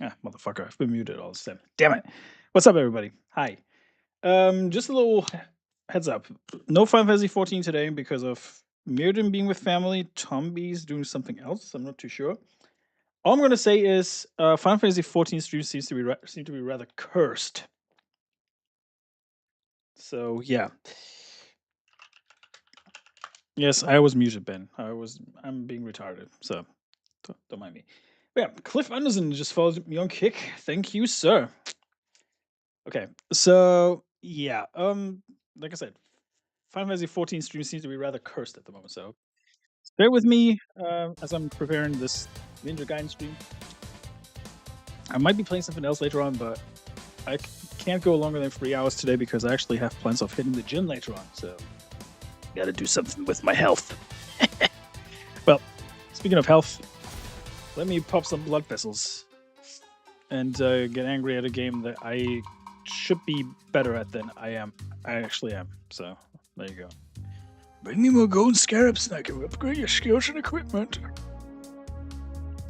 Ah, motherfucker, I've been muted all this time. Damn it. What's up, everybody? Hi. Just a little heads up. No Final Fantasy 14 today because of Mirrodin being with family. Tomby's doing something else. I'm not too sure. All I'm gonna say is Final Fantasy 14 stream seem to be rather cursed. So yeah. Yes, I was muted, Ben. I'm being retarded, so don't mind me. But yeah, Cliff Anderson just followed me on Kick. Thank you, sir. Okay, so yeah, like I said, Final Fantasy 14 stream seems to be rather cursed at the moment. So bear with me as I'm preparing this Ninja Gaiden stream. I might be playing something else later on, but I can't go longer than 3 hours today because I actually have plans of hitting the gym later on. So got to do something with my health. Well, speaking of health, let me pop some blood vessels and get angry at a game that I should be better at than I actually am. So there you go. Bring me more golden scarabs and I can upgrade your skills and equipment.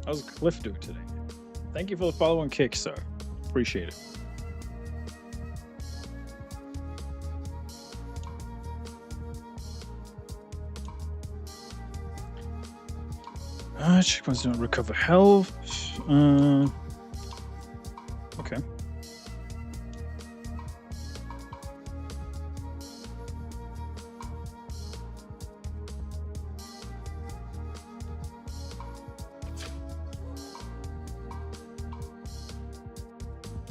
How's Cliff doing today? Thank you for the follow and kick, sir. Appreciate it. Checkpoints don't recover health. Okay.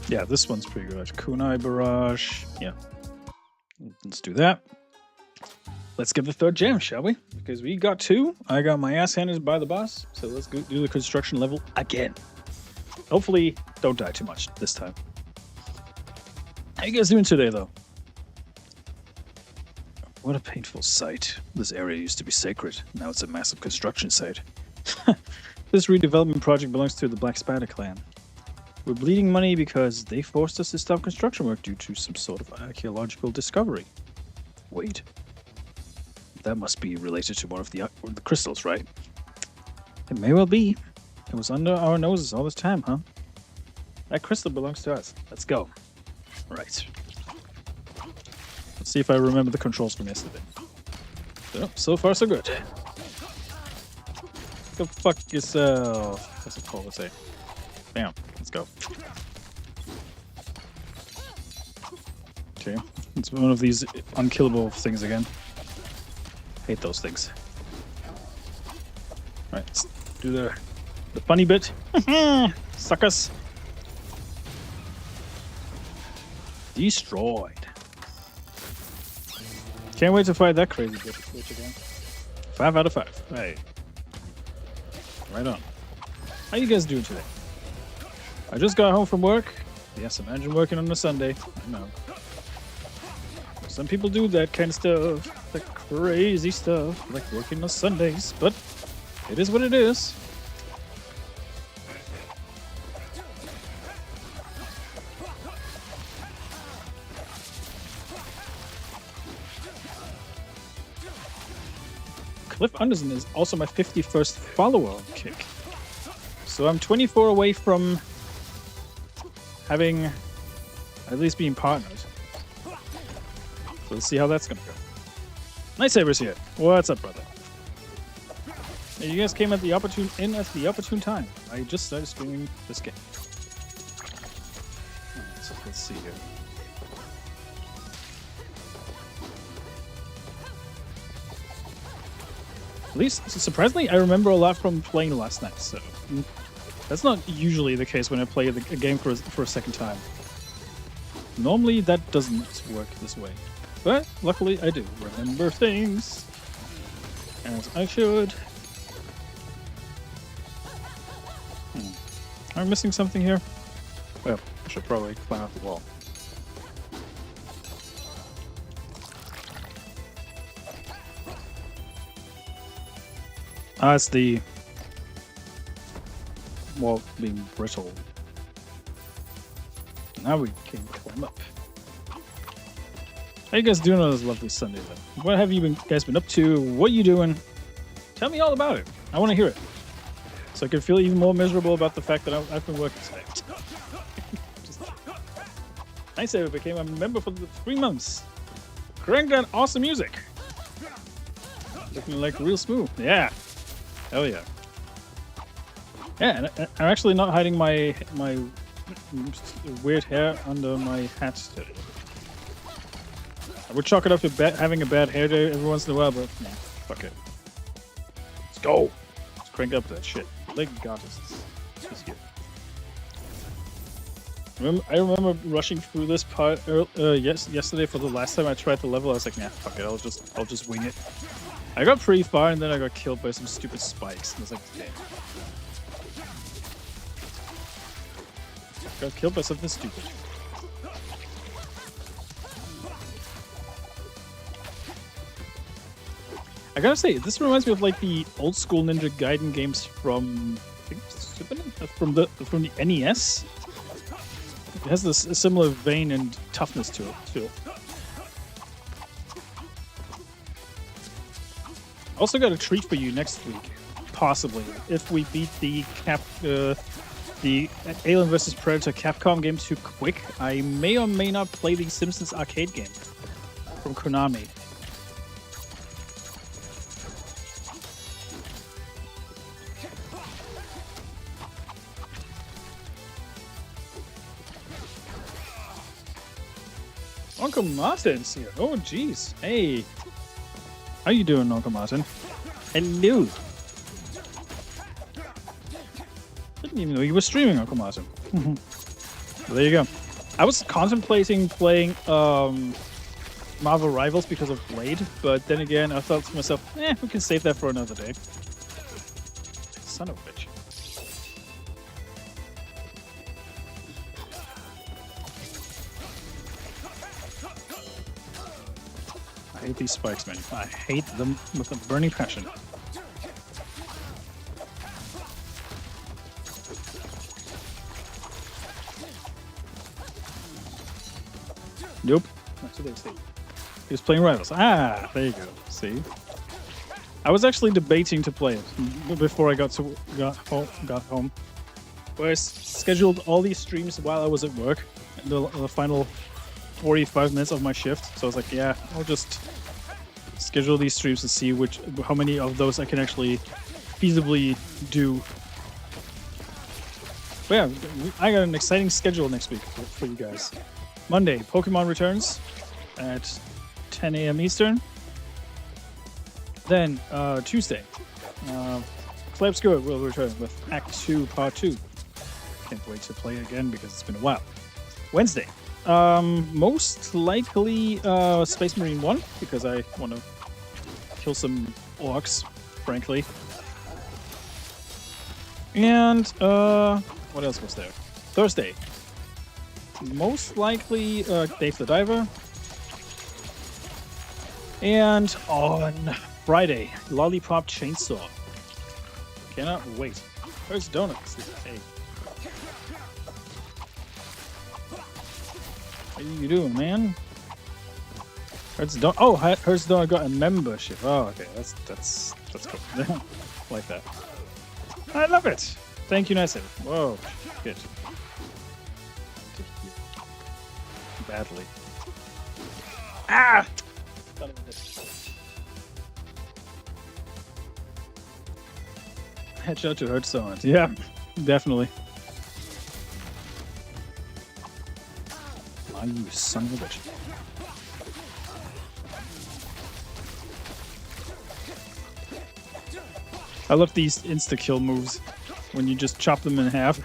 Yeah, this one's pretty good. Kunai Barrage. Yeah. Let's do that. Let's get the third gem, shall we? Because we got 2. I got my ass handed by the boss. So let's go do the construction level again. Hopefully, don't die too much this time. How you guys doing today, though? What a painful sight. This area used to be sacred. Now it's a massive construction site. This redevelopment project belongs to the Black Spider clan. We're bleeding money because they forced us to stop construction work due to some sort of archaeological discovery. Wait. That must be related to one of the crystals, right? It may well be. It was under our noses all this time, huh? That crystal belongs to us. Let's go. Right. Let's see if I remember the controls from yesterday. So far, so good. Go fuck yourself. What's it called? Let's say. Bam. Let's go. Okay. It's one of these unkillable things again. Hate those things. Alright, let's do the funny bit. Suckers. Destroyed. Can't wait to fight that crazy bitch again. 5 out of 5. Hey. Right on. How you guys doing today? I just got home from work. Yes, imagine working on a Sunday. I know. Some people do that kind of stuff. The crazy stuff. Like working on Sundays. But it is what it is. Cliff Anderson is also my 51st follower on Kick. So I'm 24 away from having at least being partnered. So let's see how that's gonna go. Night Saber's here. What's up, brother? Hey, you guys came at the opportune time. I just started streaming this game. Alright, so let's see here. At least, surprisingly, I remember a lot from playing last night, so that's not usually the case when I play a game for a second time. Normally, that doesn't work this way. But, luckily, I do remember things. As I should. Am I missing something here? Well, I should probably climb out the wall. Ah, it's the wall being brittle. Now we can climb up. How you guys doing on this lovely Sunday, then? What have you guys been up to? What are you doing? Tell me all about it. I want to hear it. So I can feel even more miserable about the fact that I've been working today. Just, nice, I became a member for the 3 months. Crank that awesome music. Looking like real smooth. Yeah. Hell yeah. Yeah, and I'm actually not hiding my weird hair under my hat today. I would chalk it up to having a bad hair day every once in a while, but nah, fuck it. Let's go. Let's crank up that shit. Leg artists. This here. I remember rushing through this part yesterday for the last time I tried the level. I was like, nah, fuck it. I'll just wing it. I got pretty far and then I got killed by some stupid spikes. And I was like, damn. Got killed by something stupid. I gotta say, this reminds me of like the old school Ninja Gaiden games from I think from the NES. It has this similar vein and toughness to it too. Also got a treat for you next week, possibly, if we beat the Alien vs Predator Capcom game too quick. I may or may not play the Simpsons arcade game from Konami. Uncle Martin's here. Oh, jeez. Hey. How you doing, Uncle Martin? Hello. Didn't even know you were streaming, Uncle Martin. Well, there you go. I was contemplating playing Marvel Rivals because of Blade, but then again, I thought to myself, we can save that for another day. Son of a bitch. I hate these spikes, man. I hate them with a burning passion. Nope. That's what they say. He was playing Rivals. Ah, there you go. See? I was actually debating to play it before I got home. Where I scheduled all these streams while I was at work, the final 45 minutes of my shift. So I was like, yeah, I'll just schedule these streams to see how many of those I can actually feasibly do. But yeah, I got an exciting schedule next week for you guys. Monday, Pokemon returns at 10 a.m. Eastern. Then Tuesday, Clapscore will return with Act 2 Part 2. Can't wait to play it again because it's been a while. Wednesday, most likely Space Marine 1 because I want to kill some orcs, frankly. And what else was there? Thursday, most likely Dave the Diver. And on Friday, Lollipop Chainsaw. Cannot wait. Where's Donuts? Hey. What are you doing, man? Hertz Donut got a membership. Oh, okay. That's cool. Like that. I love it. Thank you, nice. Whoa, good. Badly. Ah! Headshot to Hertz Donut. Yeah, definitely. Oh, you son of a bitch. I love these insta-kill moves when you just chop them in half.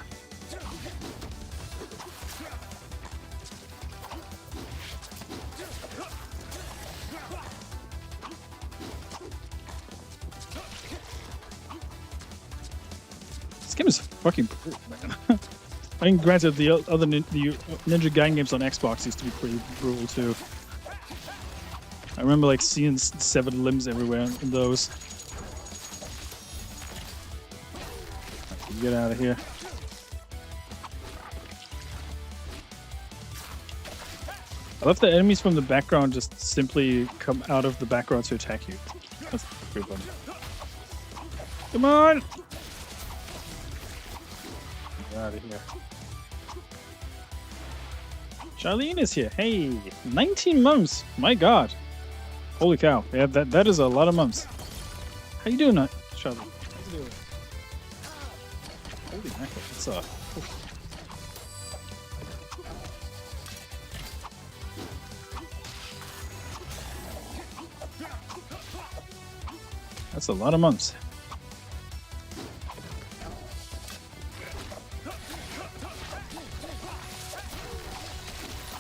This game is fucking brutal, man. I mean, granted, the other Ninja Gaiden games on Xbox used to be pretty brutal too. I remember like seeing severed limbs everywhere in those. Get out of here. I love the enemies from the background just simply come out of the background to attack you. That's pretty funny. Come on! Get out of here. Charlene is here. Hey, 19 months. My God. Holy cow. Yeah, that is a lot of months. How you doing, Charlene? How's it doing? Holy mackerel. That's that's a lot of months.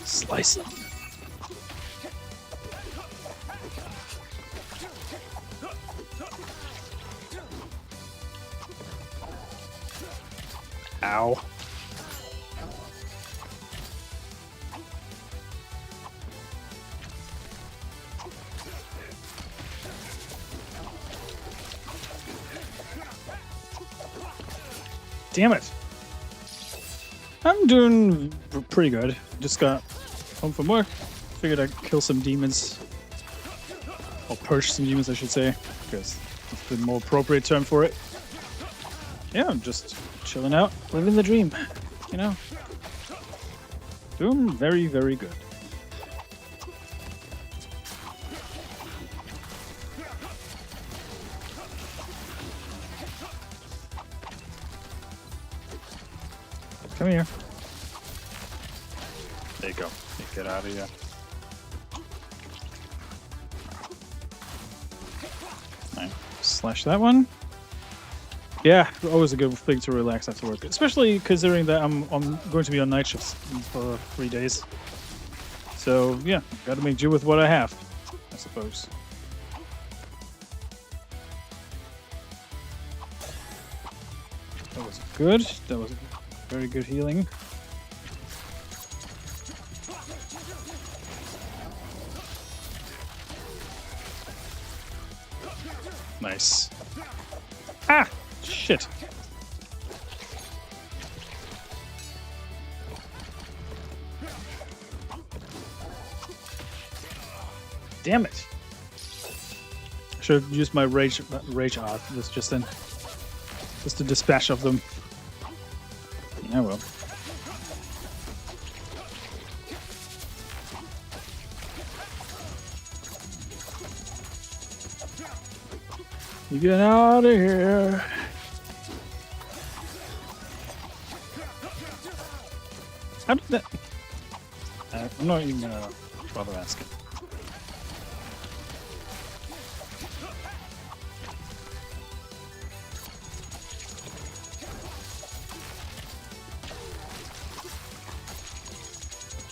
Slice them. Ow. Damn it. I'm doing pretty good. Just got home from work. Figured I'd kill some demons. Or purge some demons, I should say. Because it's the more appropriate term for it. Yeah, I'm just chilling out, living the dream. You know? Doing very, very good. Come here. There you go. Get out of here. Right. Slash that one. Yeah, always a good thing to relax after work, especially considering that I'm going to be on night shifts for 3 days. So yeah, got to make do with what I have, I suppose. That was good. That was very good healing. Nice. Ah! Shit. Damn it. I should have used my rage art just then. Just to dispatch of them. Yeah, well. You get out of here. How did that... I'm not even gonna bother asking.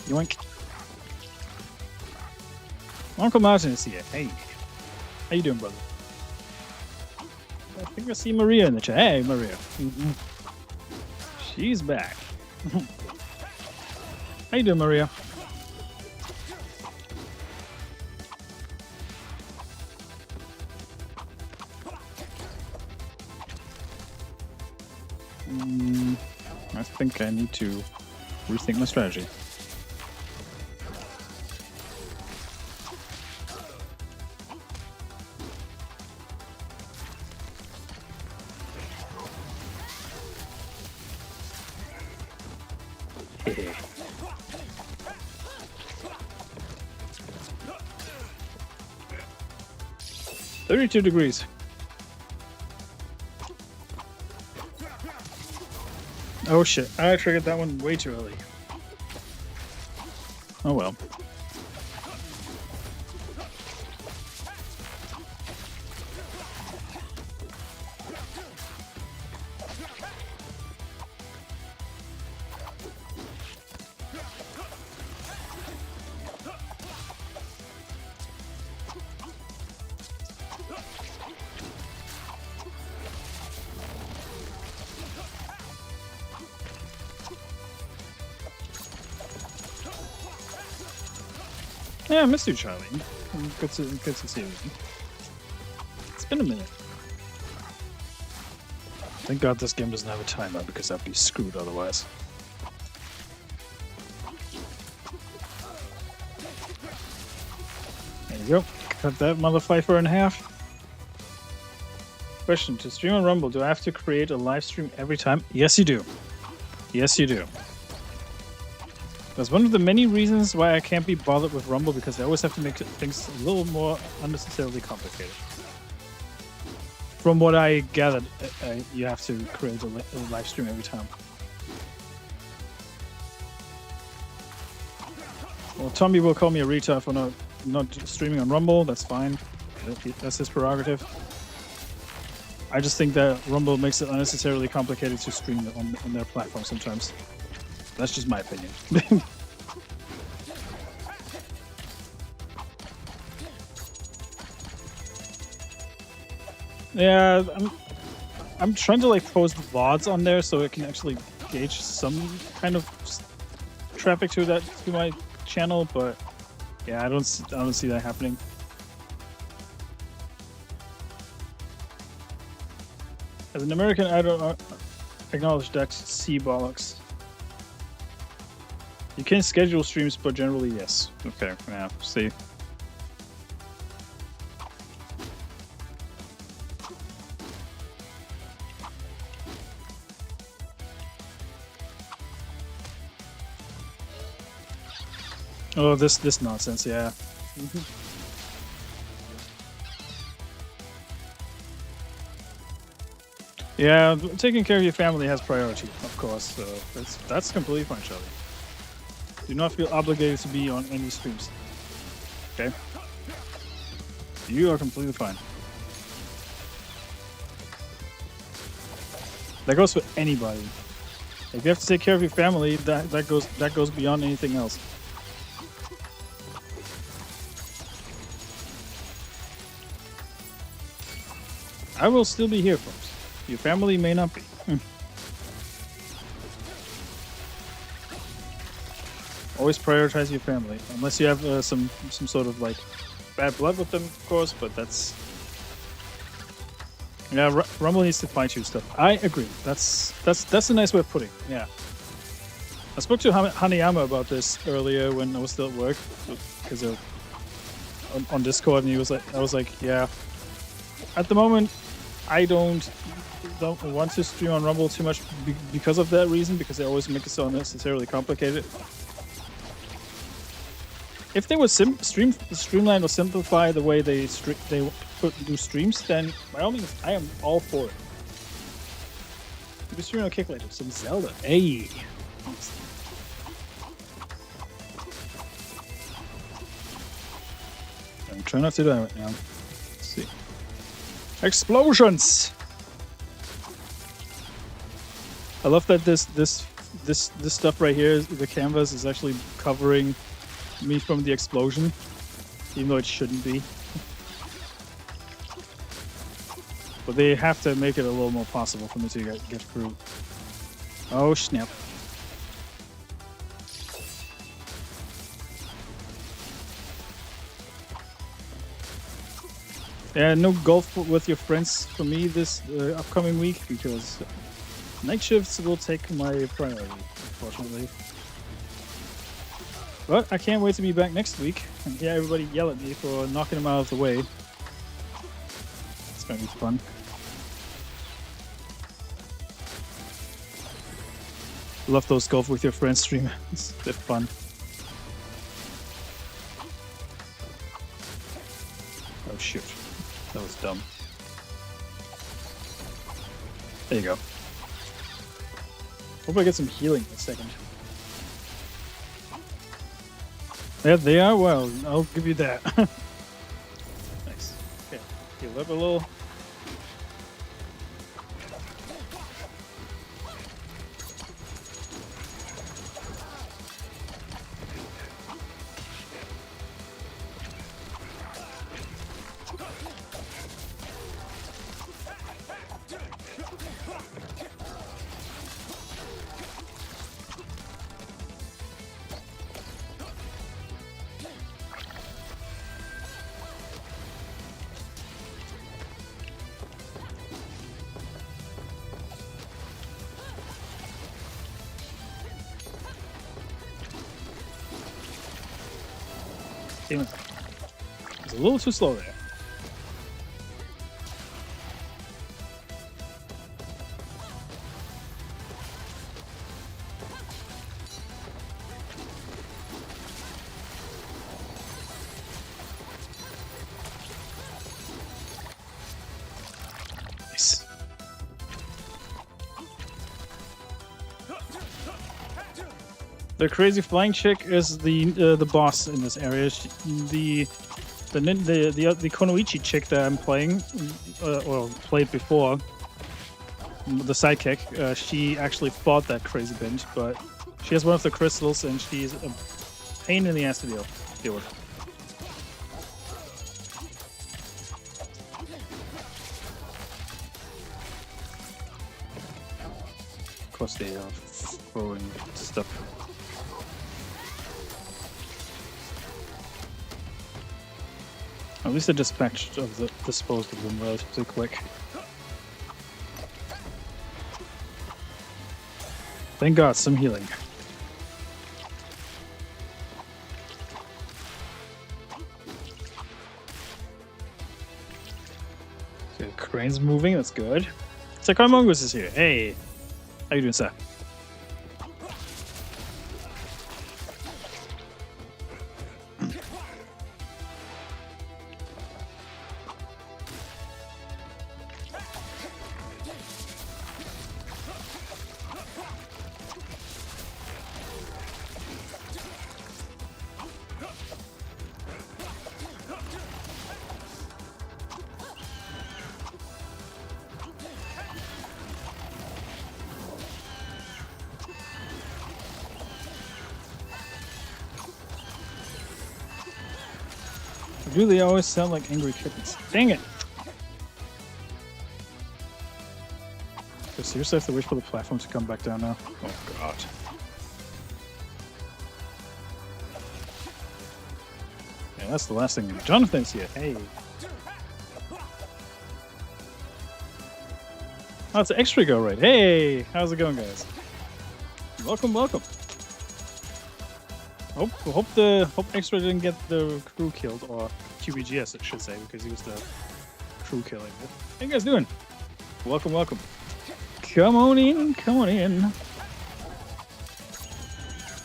Yoink. Uncle Martin is here. Hey. How you doing, brother? I think I see Maria in the chat. Hey, Maria. She's back. How you doing, Maria? I think I need to rethink my strategy. Hehe. 32 degrees. Oh shit, I triggered that one way too early. Oh well. Yeah, I missed you, Charlie. Good to see you. It's been a minute. Thank God this game doesn't have a timer, because I'd be screwed otherwise. There you go. Cut that motherfucker in half. Question: to stream on Rumble, do I have to create a live stream every time? Yes, you do. Yes, you do. That's one of the many reasons why I can't be bothered with Rumble, because I always have to make things a little more unnecessarily complicated. From what I gathered, you have to create a live stream every time. Well, Tommy will call me a retard for not streaming on Rumble. That's fine. That's his prerogative. I just think that Rumble makes it unnecessarily complicated to stream on their platform sometimes. That's just my opinion. Yeah, I'm trying to like post VODs on there so it can actually gauge some kind of traffic to my channel, but yeah, I don't see that happening. As an American, I don't acknowledge that C bollocks. You can schedule streams, but generally yes. Okay, yeah, see. Oh, this nonsense, yeah. Yeah, taking care of your family has priority, of course. So that's completely fine, Charlie. Do not feel obligated to be on any streams. Okay? You are completely fine. That goes for anybody. If you have to take care of your family, that goes beyond anything else. I will still be here, folks. Your family may not be. Always prioritize your family, unless you have some sort of like bad blood with them, of course. But that's yeah. Rumble needs to fine tune stuff. I agree. That's a nice way of putting it. Yeah. I spoke to Hanayama about this earlier when I was still at work, because on Discord, and he was like, I was like, yeah. At the moment, I don't want to stream on Rumble too much because of that reason, because they always make it so unnecessarily complicated. If they would streamline or simplify the way they do streams, then by all means, I am all for it. Maybe stream on Kick later, some Zelda. Hey. I'm trying not to die right now. Let's see. Explosions! I love that this stuff right here, the canvas, is actually covering me from the explosion, even though it shouldn't be. But they have to make it a little more possible for me to get through. Oh snap. Yeah, no golf with your friends for me this upcoming week, because night shifts will take my priority, unfortunately. But I can't wait to be back next week and hear everybody yell at me for knocking them out of the way. It's gonna be fun. Love those golf with your friends streams. They're fun. Oh shoot. That was dumb. There you go. Hope I get some healing in a second. Yeah, they are well. I'll give you that. Nice. Okay, heal up a little. Damn it. It's a little too slow there. The crazy flying chick is the boss in this area. The Konoichi chick that I'm playing, or played before, the sidekick, she actually fought that crazy binge, but she has one of the crystals and she's a pain in the ass to deal with. Of course, they are throwing stuff. At least the dispatch of the disposed of them relatively quick. Thank God, some healing. Okay, crane's moving, that's good. Sakai Mongoose is here. Hey! How you doing, sir? Do they always sound like angry kittens? Dang it! So seriously, I have to wait for the platform to come back down now? Oh God. Yeah, that's the last thing. Jonathan's here. Hey. Oh, it's X-Ray Go right. Hey! How's it going, guys? Welcome, welcome. Hope X-Ray didn't get the crew killed, or QBGS I should say, because he was the crew killing. How you guys doing? Welcome, welcome. Come on in, come on in.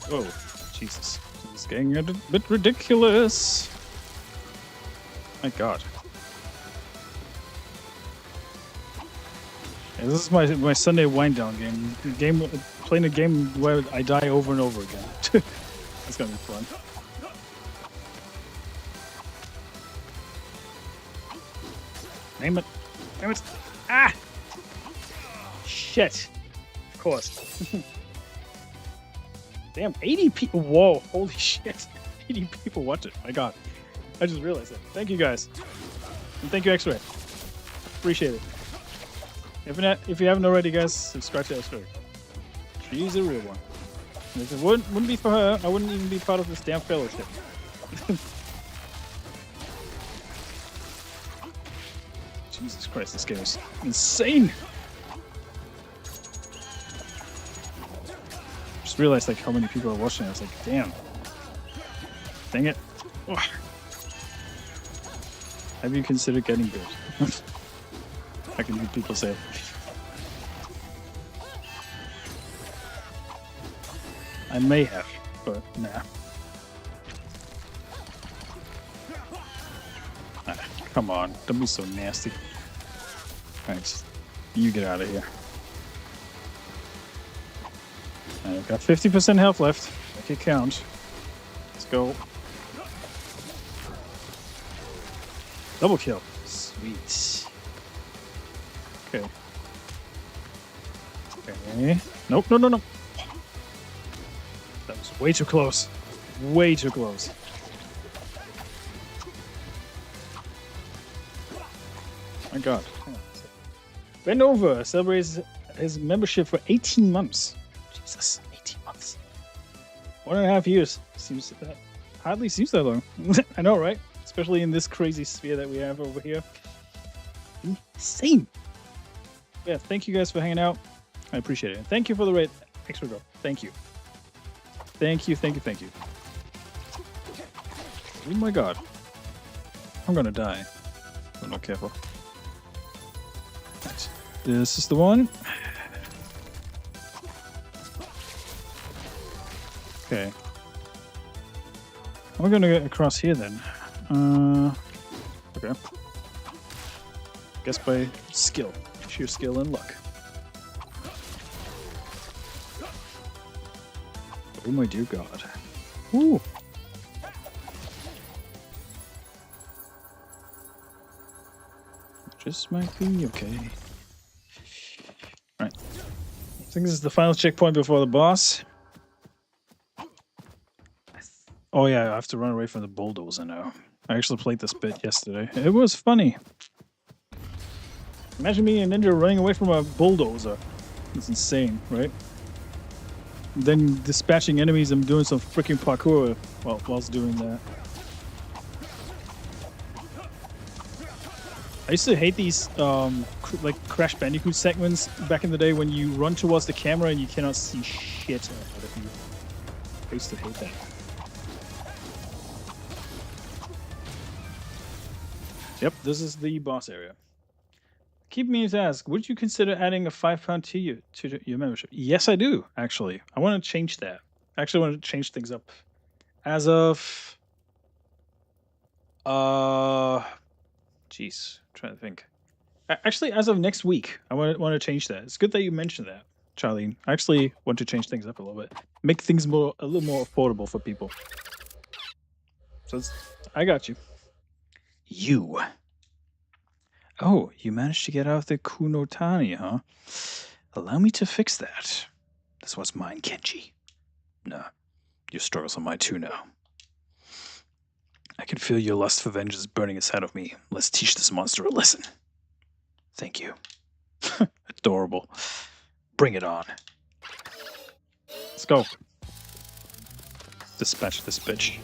Whoa, Jesus. This is getting a bit ridiculous. My God. Yeah, this is my Sunday wind down game. Playing a game where I die over and over again. It's gonna be fun. Name it. Damn it. Ah! Shit. Of course. Damn, 80 people. Whoa, holy shit. 80 people watch it. My God. I just realized that. Thank you guys. And thank you, X-Ray. Appreciate it. If you haven't already, guys, subscribe to X-Ray. She's a real one. And if it wouldn't be for her, I wouldn't even be part of this damn fellowship. Jesus Christ, this game is insane! Just realized like how many people are watching. I was like, damn. Dang it. Ugh. Have you considered getting good? I can hear people say it. I may have, but nah. Ah, come on, don't be so nasty. Alright, you get out of here. I've got 50% health left. Make it count. Let's go. Double kill. Sweet. Okay. Okay. Nope, no, no, no. That was way too close. Way too close. My God. Ben Over celebrates his membership for 18 months. Jesus, 18 months. 1.5 years. Seems hardly seems that long. I know, right? Especially in this crazy sphere that we have over here. Insane. Yeah, thank you guys for hanging out. I appreciate it. And thank you for the raid, Extra Go. Thank you. Thank you, thank you, thank you. Oh my God. I'm gonna die. If I'm not careful. Right. This is the one. Okay. We're gonna get across here then. Okay. Guess by skill. Sheer skill and luck. Oh my dear God. Ooh. Just might be okay. Right. I think this is the final checkpoint before the boss. Oh yeah, I have to run away from the bulldozer now. I actually played this bit yesterday. It was funny. Imagine me and Ninja running away from a bulldozer. It's insane, right? Then dispatching enemies and doing some freaking parkour whilst doing that. I used to hate these like Crash Bandicoot segments back in the day when you run towards the camera and you cannot see shit out of you. I used to hate that. Yep, this is the boss area. Keep me to ask, would you consider adding a £5 tier to your membership? Yes, I do, actually. I want to change that. I actually want to change things up. As of... Jeez, I'm trying to think. Actually, as of next week, I want to change that. It's good that you mentioned that, Charlene. I actually want to change things up a little bit. Make things a little more affordable for people. So I got you. You. Oh, you managed to get out of the Kunotani, huh? Allow me to fix that. This was mine, Kenji. No, your struggles are mine too now. I can feel your lust for vengeance burning inside of me. Let's teach this monster a lesson. Thank you. Adorable. Bring it on. Let's go. Dispatch this bitch.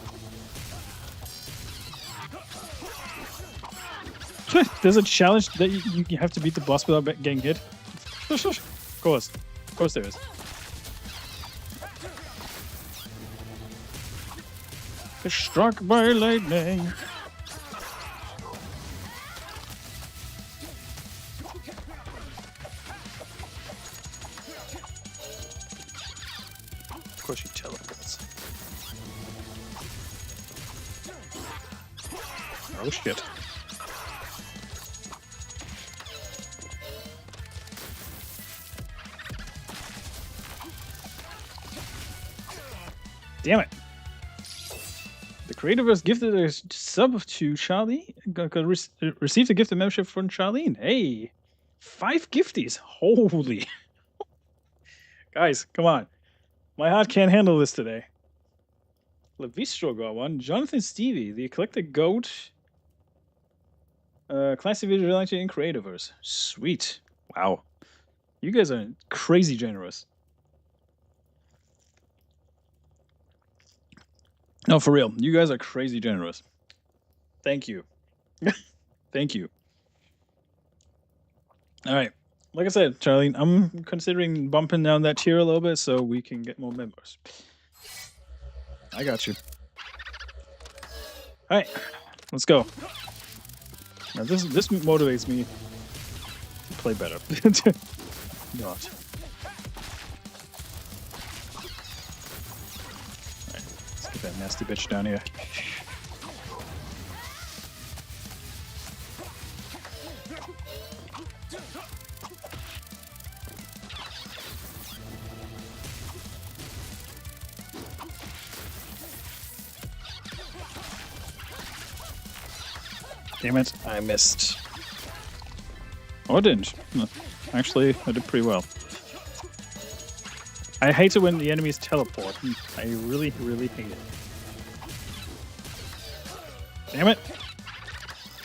There's a challenge that you have to beat the boss without getting hit. Of course there is. Struck by lightning. Of course she teleports. Oh shit. Damn it. The creator has gifted a sub to Charlie. Received a gifted membership from Charlene. Hey, 5 gifties. Holy. Guys, come on. My heart can't handle this today. Levistro got one. Jonathan Stevie, the eclectic goat. Classic vigilante in Creativerse. Sweet. Wow. You guys are crazy generous. No, for real. You guys are crazy generous. Thank you. Thank you. All right. Like I said, Charlene, I'm considering bumping down that tier a little bit so we can get more members. I got you. All right. Let's go. Now this motivates me to play better. Not. Get that nasty bitch down here. Damn it, I missed. Oh, I didn't. No, actually, I did pretty well. I hate it when the enemies teleport. I really, really hate it. Damn it!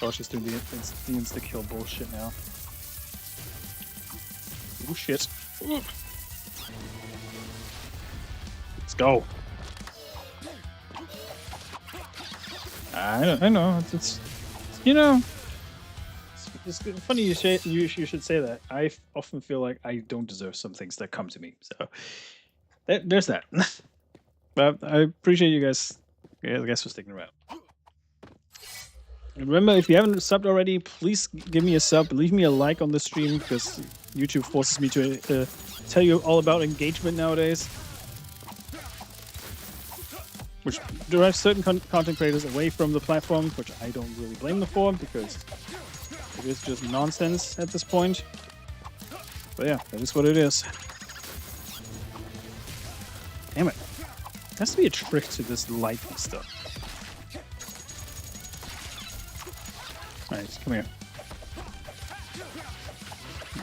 Oh, she's doing the insta-kill bullshit now. Oh shit. Ooh. Let's go. I know. It's you know. It's funny you should say that. I often feel like I don't deserve some things that come to me. So there's that. But I appreciate you guys for sticking around. And remember, if you haven't subbed already, please give me a sub. Leave me a like on the stream because YouTube forces me to tell you all about engagement nowadays, which drives certain content creators away from the platform, which I don't really blame them for because it is just nonsense at this point. But yeah, that is what it is. Damn it. has to be a trick to this lightning stuff. Alright, come here.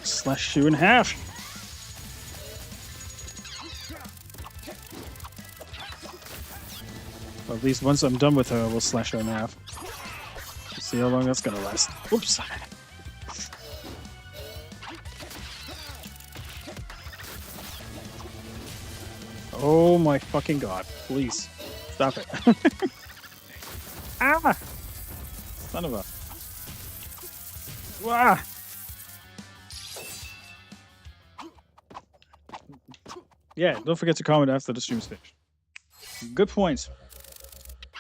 Slash you in half. Well, at least once I'm done with her, I will slash her in half. Let's see how long that's gonna last. Oops. Oh my fucking god. Please. Stop it. Ah! Son of a... Wah! Yeah, don't forget to comment after the stream's finished. Good point.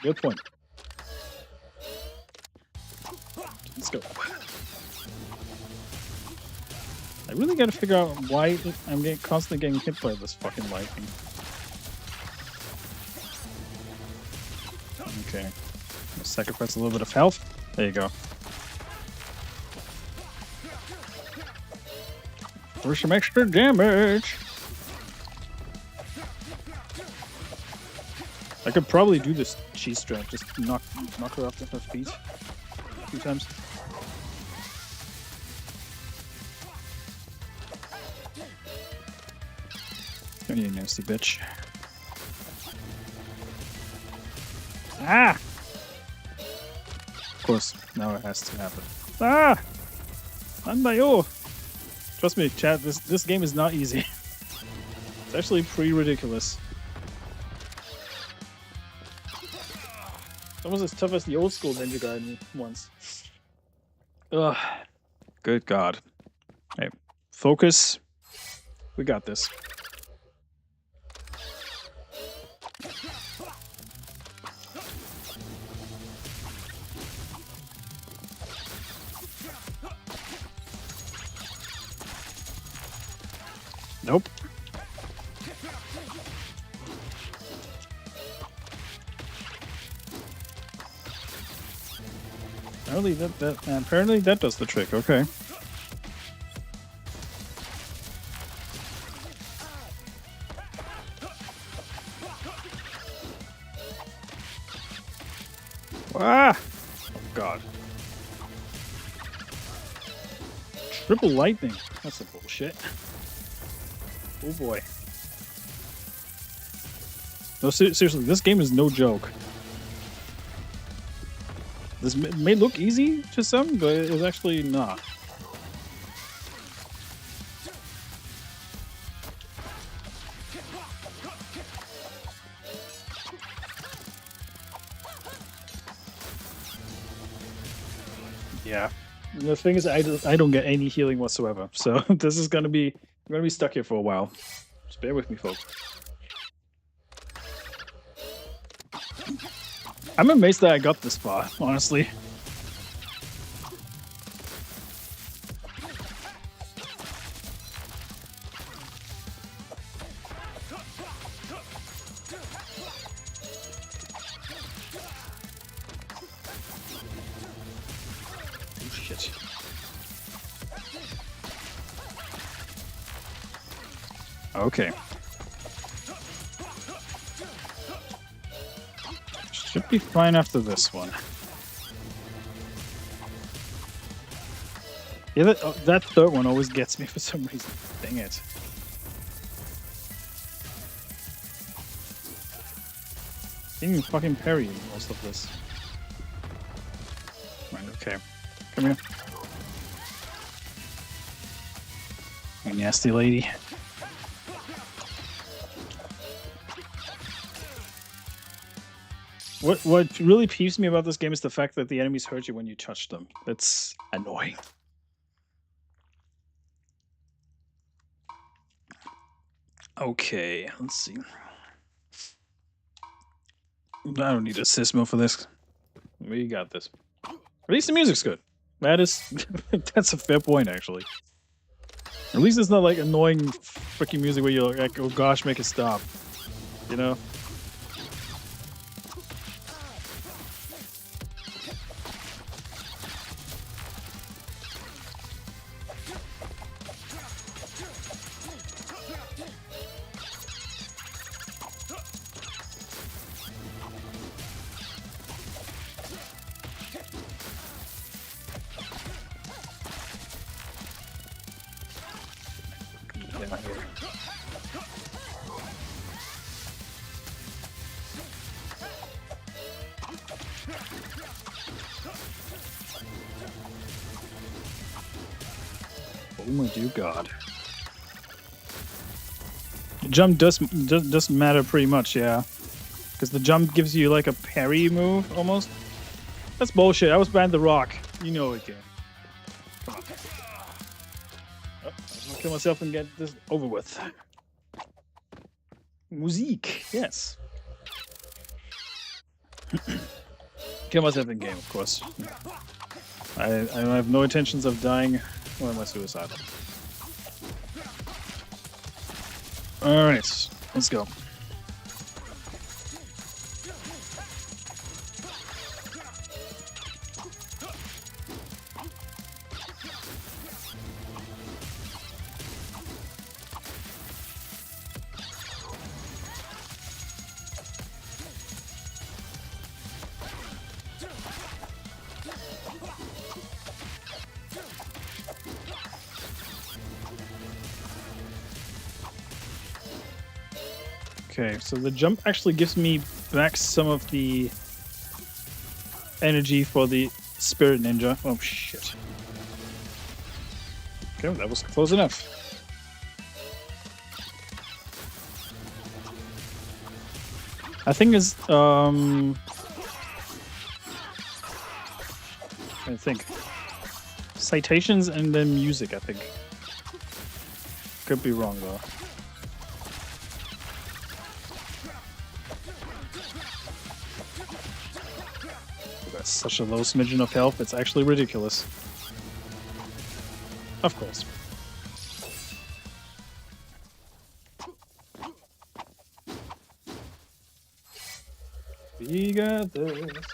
Good point. Let's go. I really gotta figure out why I'm constantly getting hit by this fucking lightning. Okay. Let's sacrifice a little bit of health. There you go. For some extra damage. I could probably do this cheese strat, just knock her off her feet a few times. Oh, you nasty bitch. Ah! Of course, now it has to happen. Ah! Anbayo! Trust me, chat, this game is not easy. It's actually pretty ridiculous. It's almost as tough as the old school Ninja Gaiden ones. Ugh. Good god. Hey, focus. We got this. Nope. Apparently that does the trick. Okay. Ah! Oh god. Triple lightning. That's some bullshit. Oh boy. No, seriously, this game is no joke. This may look easy to some, but it's actually not. Yeah. The thing is, I don't get any healing whatsoever, so this is I'm gonna be stuck here for a while. Just bear with me, folks. I'm amazed that I got this far, honestly. Oh shit. Okay. Should be fine after this one. Yeah, that third one always gets me for some reason. Dang it. Didn't even fucking parry most of this. Right, okay. Come here. You nasty lady. What really peeves me about this game is the fact that the enemies hurt you when you touch them. That's annoying. Okay, let's see. I don't need a Sysmo for this. We got this. At least the music's good. That is... that's a fair point, actually. At least it's not like annoying freaking music where you're like, oh gosh, make it stop. You know? down here. Oh my dear God. Jump does matter pretty much, yeah. Because the jump gives you like a parry move, almost. That's bullshit. I was behind the rock. You know it, game. Come on. Oh, I'm gonna kill myself and get this over with. Musique, yes. Kill myself in game, of course. I have no intentions of dying or am I suicidal. Alright, let's go. Okay, so the jump actually gives me back some of the energy for the Spirit Ninja. Oh, shit. Okay, that was close enough. I think it's, I think. Citations and then music, I think. Could be wrong, though. That's such a low smidgen of health, it's actually ridiculous. Of course. We got this.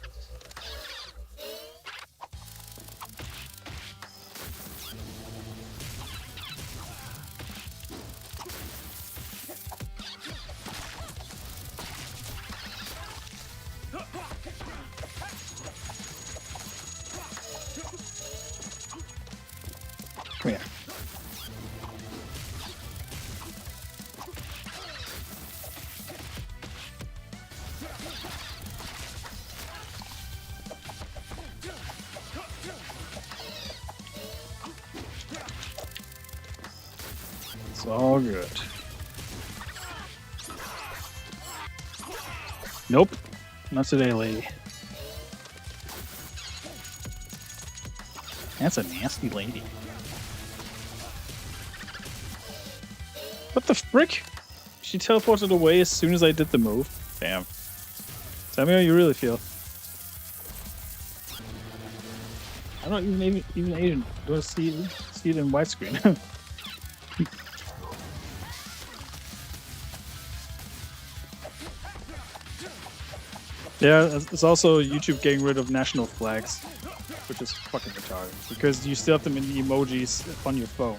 Come here. It's all good. Nope. Not today, lady. That's a nasty lady. What the frick? She teleported away as soon as I did the move. Damn. Tell me how you really feel. I'm not even Asian. Do I see it in widescreen? Yeah, it's also YouTube getting rid of national flags, which is fucking retarded because you still have them in the emojis on your phone.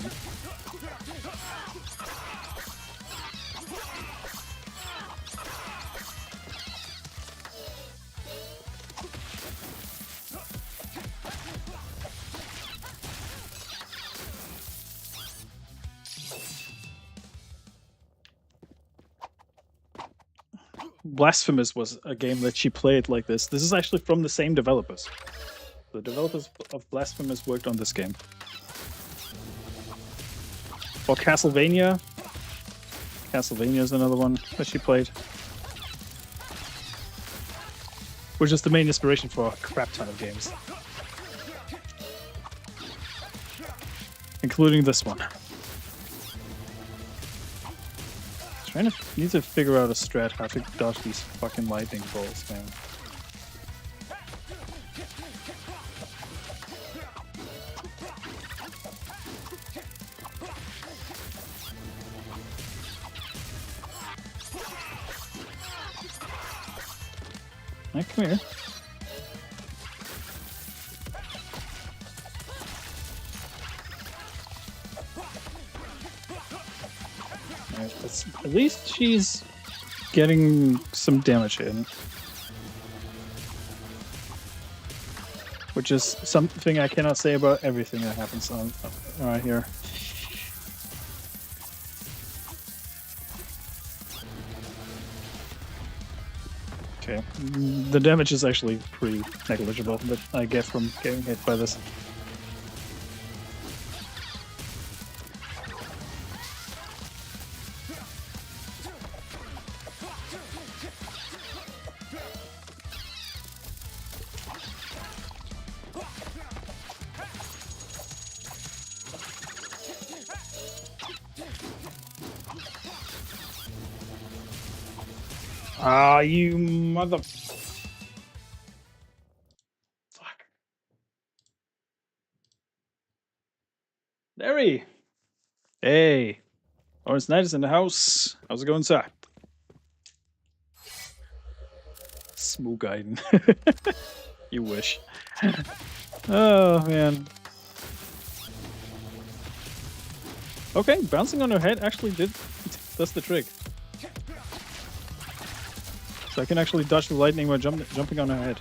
Blasphemous was a game that she played like this. This is actually from the same developers. The developers of Blasphemous worked on this game. Or Castlevania. Castlevania is another one that she played. Which is the main inspiration for a crap ton of games. Including this one. Need to figure out a strat how to dodge these fucking lightning bolts, man. Hey, come here. At least she's getting some damage in. Which is something I cannot say about everything that happens on right here. Okay. The damage is actually pretty negligible that I get from getting hit by this. Ah, you mother... Fuck. Larry! Hey! Orange Knight is in the house. How's it going, sir? Smooth Gaiden. You wish. Oh, man. Okay, bouncing on her head actually does the trick. So I can actually dodge the lightning while jumping on her head.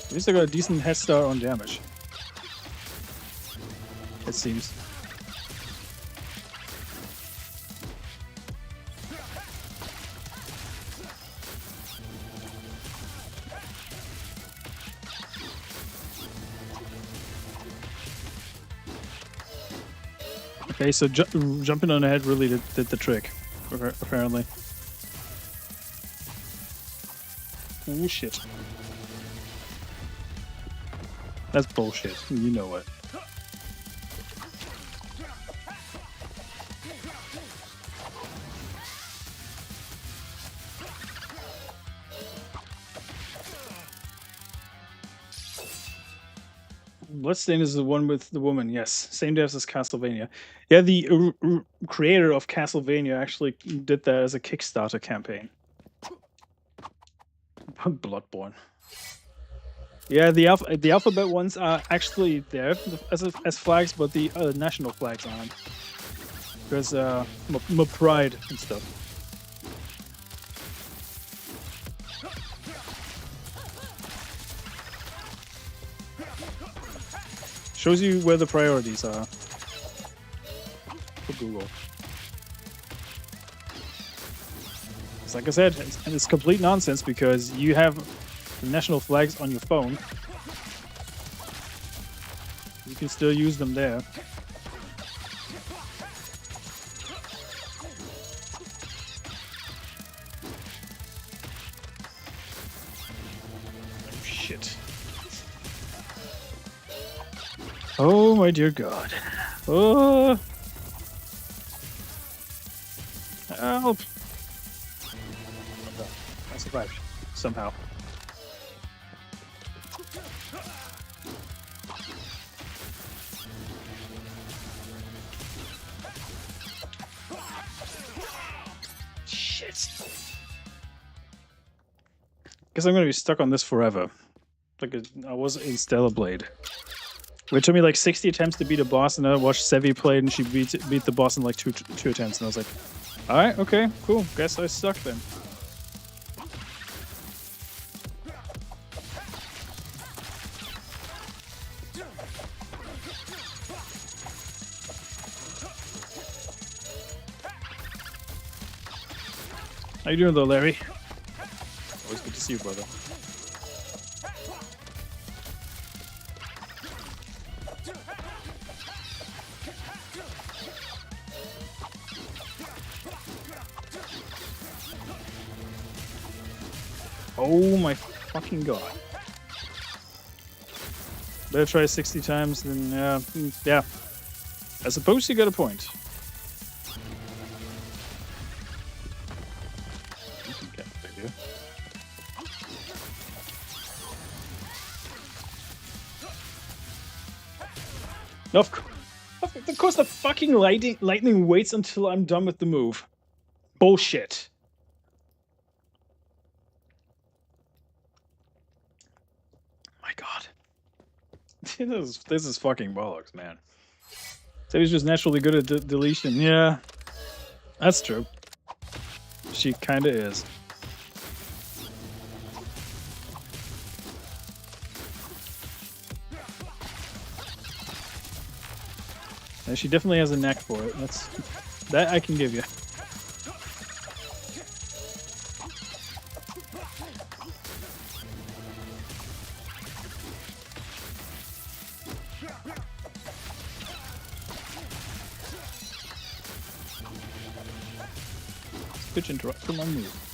At least I got a decent head start on damage. It seems. Okay, so jumping on her head really did the trick, apparently. Oh shit. That's bullshit. You know it. Bloodstain is the one with the woman, yes. Same devs as Castlevania. Yeah, the creator of Castlevania actually did that as a Kickstarter campaign. Bloodborne. Yeah, the alphabet ones are actually there as flags, but the national flags aren't. Because pride and stuff. Shows you where the priorities are for Google. It's like I said, it's complete nonsense because you have the national flags on your phone. You can still use them there. Oh, shit. Oh my dear God. Oh. Help. I survived. Somehow. Shit. Guess I'm gonna be stuck on this forever. Like I was in Stellar Blade. It took me like 60 attempts to beat a boss, and then I watched Sevi play, and she beat the boss in like two attempts, and I was like, all right, okay, cool. Guess I suck then. How you doing though, Larry? Always good to see you, brother. Oh my fucking God. Better try 60 times than, yeah. I suppose you got a point. Okay, there No, of course the fucking lightning waits until I'm done with the move. Bullshit. My God. This is fucking bollocks, man. So he's just naturally good at deletion. Yeah, that's true. She kinda is. And she definitely has a knack for it. That I can give you. bitch interrupted my move.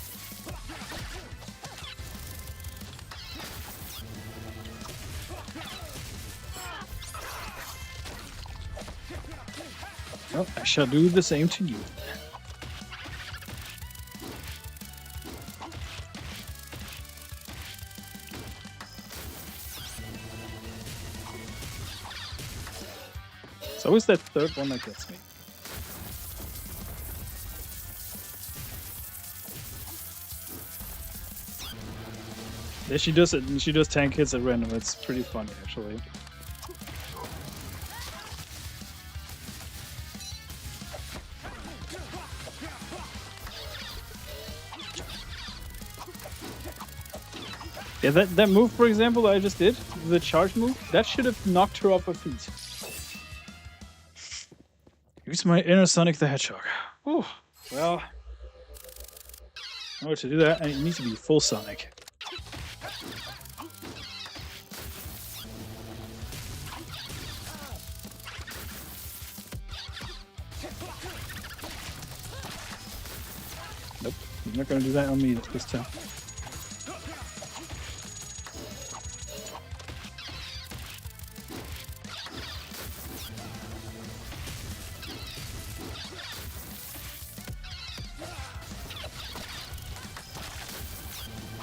Well, I shall do the same to you. It's always that third one that gets me. Yeah, she does it, and she does tank hits at random. It's pretty funny, actually. Yeah, that move, for example, that I just did, the charge move, that should have knocked her off her feet. Use my inner Sonic the Hedgehog. Whew. Well, in order to do that, I need to be full Sonic. Nope, you're not gonna do that on me this time.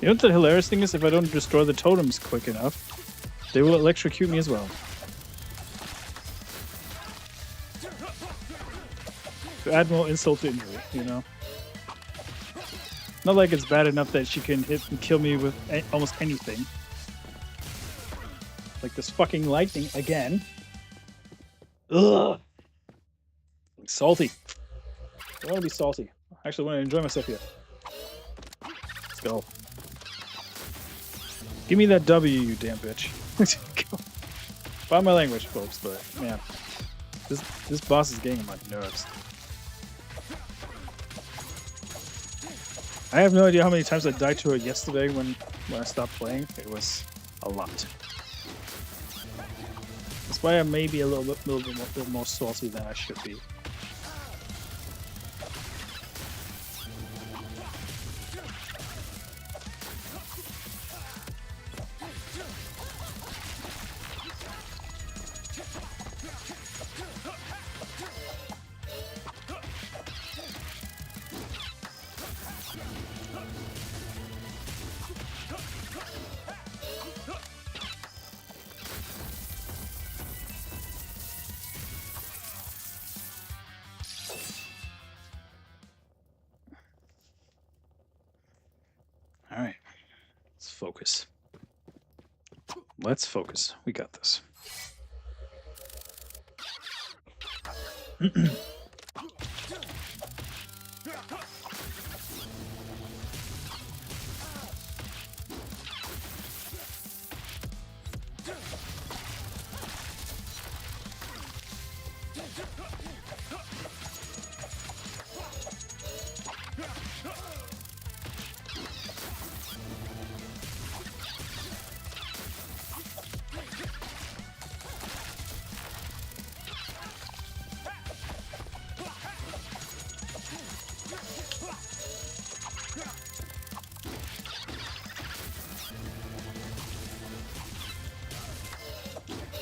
You know what the hilarious thing is? If I don't destroy the totems quick enough, they will electrocute me as well. To add more insult to injury, you know? Not like it's bad enough that she can hit and kill me with almost anything. Like this fucking lightning again. Ugh! Salty. I want to be salty. I actually want to enjoy myself here. Let's go. Give me that W, you damn bitch. Pardon my language, folks, but man, this boss is getting on my nerves. I have no idea how many times I died to her yesterday when I stopped playing. It was a lot. That's why I may be a little bit more salty than I should be. All right, let's focus. Let's focus. We got this.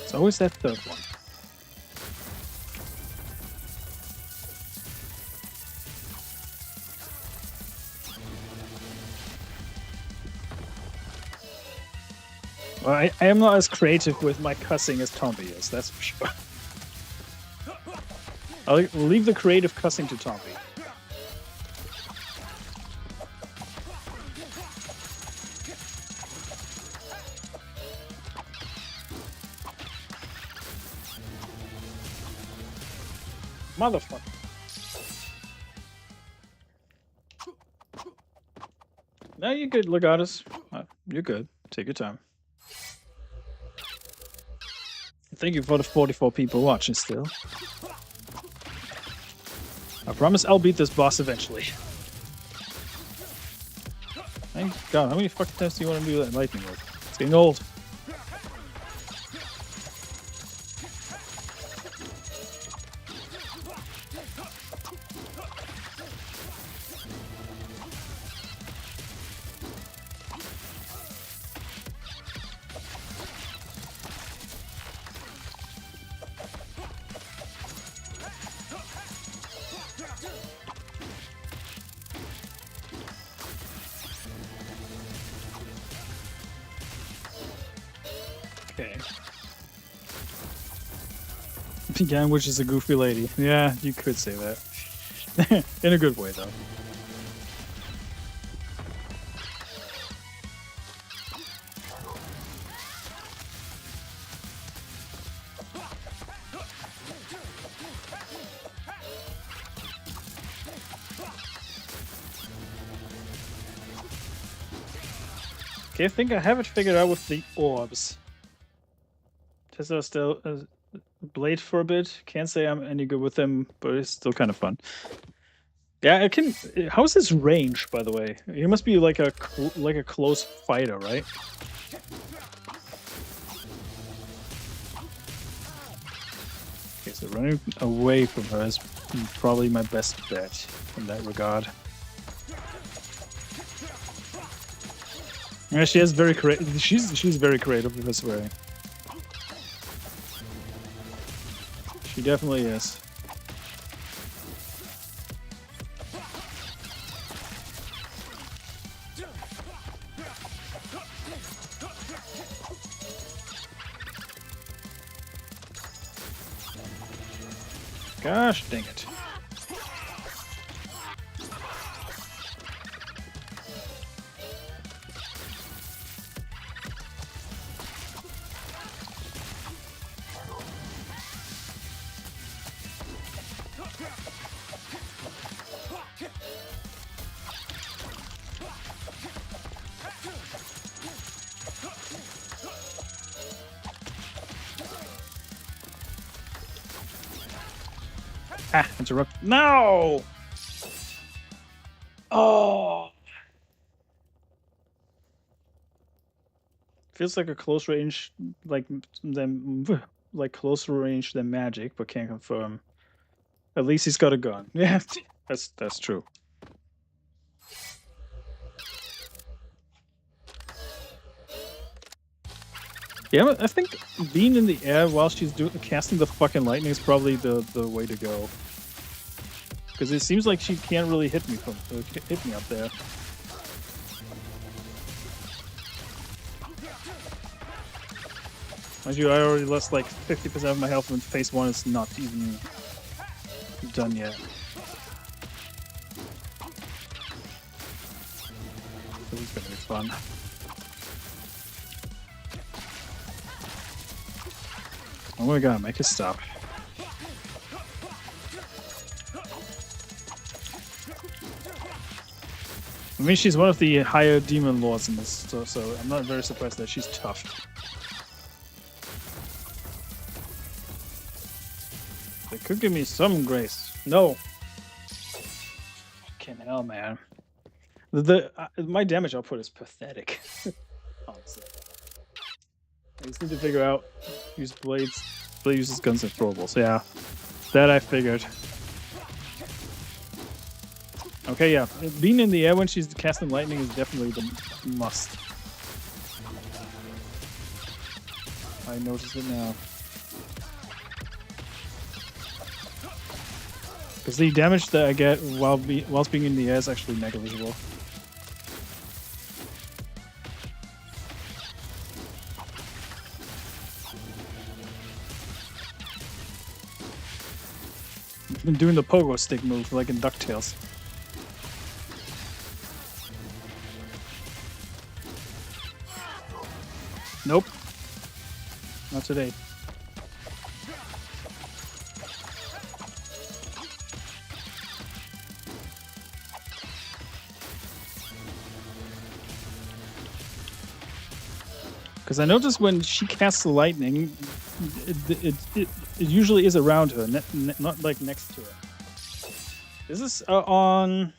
It's always that third one. Well, I am not as creative with my cussing as Tombi is, that's for sure. I'll leave the creative cussing to Tombi. Motherfucker. No, you're good, Legatus. You're good. Take your time. Thank you for the 44 people watching still. I promise I'll beat this boss eventually. Thank God, how many fucking times do you want to do that lightning with? It's getting old. Okay. Again, which is a goofy lady. Yeah, you could say that. In a good way, though. Okay, I think I have it figured out with the orbs. Test out still blade for a bit. Can't say I'm any good with them, but it's still kind of fun. Yeah, I can. How's his range, by the way? He must be like a close fighter, right? Okay, so running away from her is probably my best bet in that regard. Yeah, she has very creative. She's very creative with this way. She definitely is. Gosh dang it. Ah, interrupt. No! Oh! Feels like a close range, like closer range than magic, but can't confirm. At least he's got a gun. Yeah, that's true. Yeah, I think being in the air while she's casting the fucking lightning is probably the way to go. Because it seems like she can't really hit me hit me up there. Mind you, I already lost like 50% of my health when phase 1 is not even done yet. This is gonna be fun. Oh my god, make it stop. I mean, she's one of the higher demon lords in this, so I'm not very surprised that she's tough. They could give me some grace. No. Fucking hell, man. My damage output is pathetic. Honestly. I just need to figure out use blades. Blade uses guns and throwables. Yeah, that I figured. Okay, yeah. Being in the air when she's casting lightning is definitely the must. I notice it now. Because the damage that I get whilst being in the air is actually negligible. I've been doing the pogo stick move like in DuckTales. Nope. Not today. Because I notice when she casts the lightning, it usually is around her, not like next to her. This is on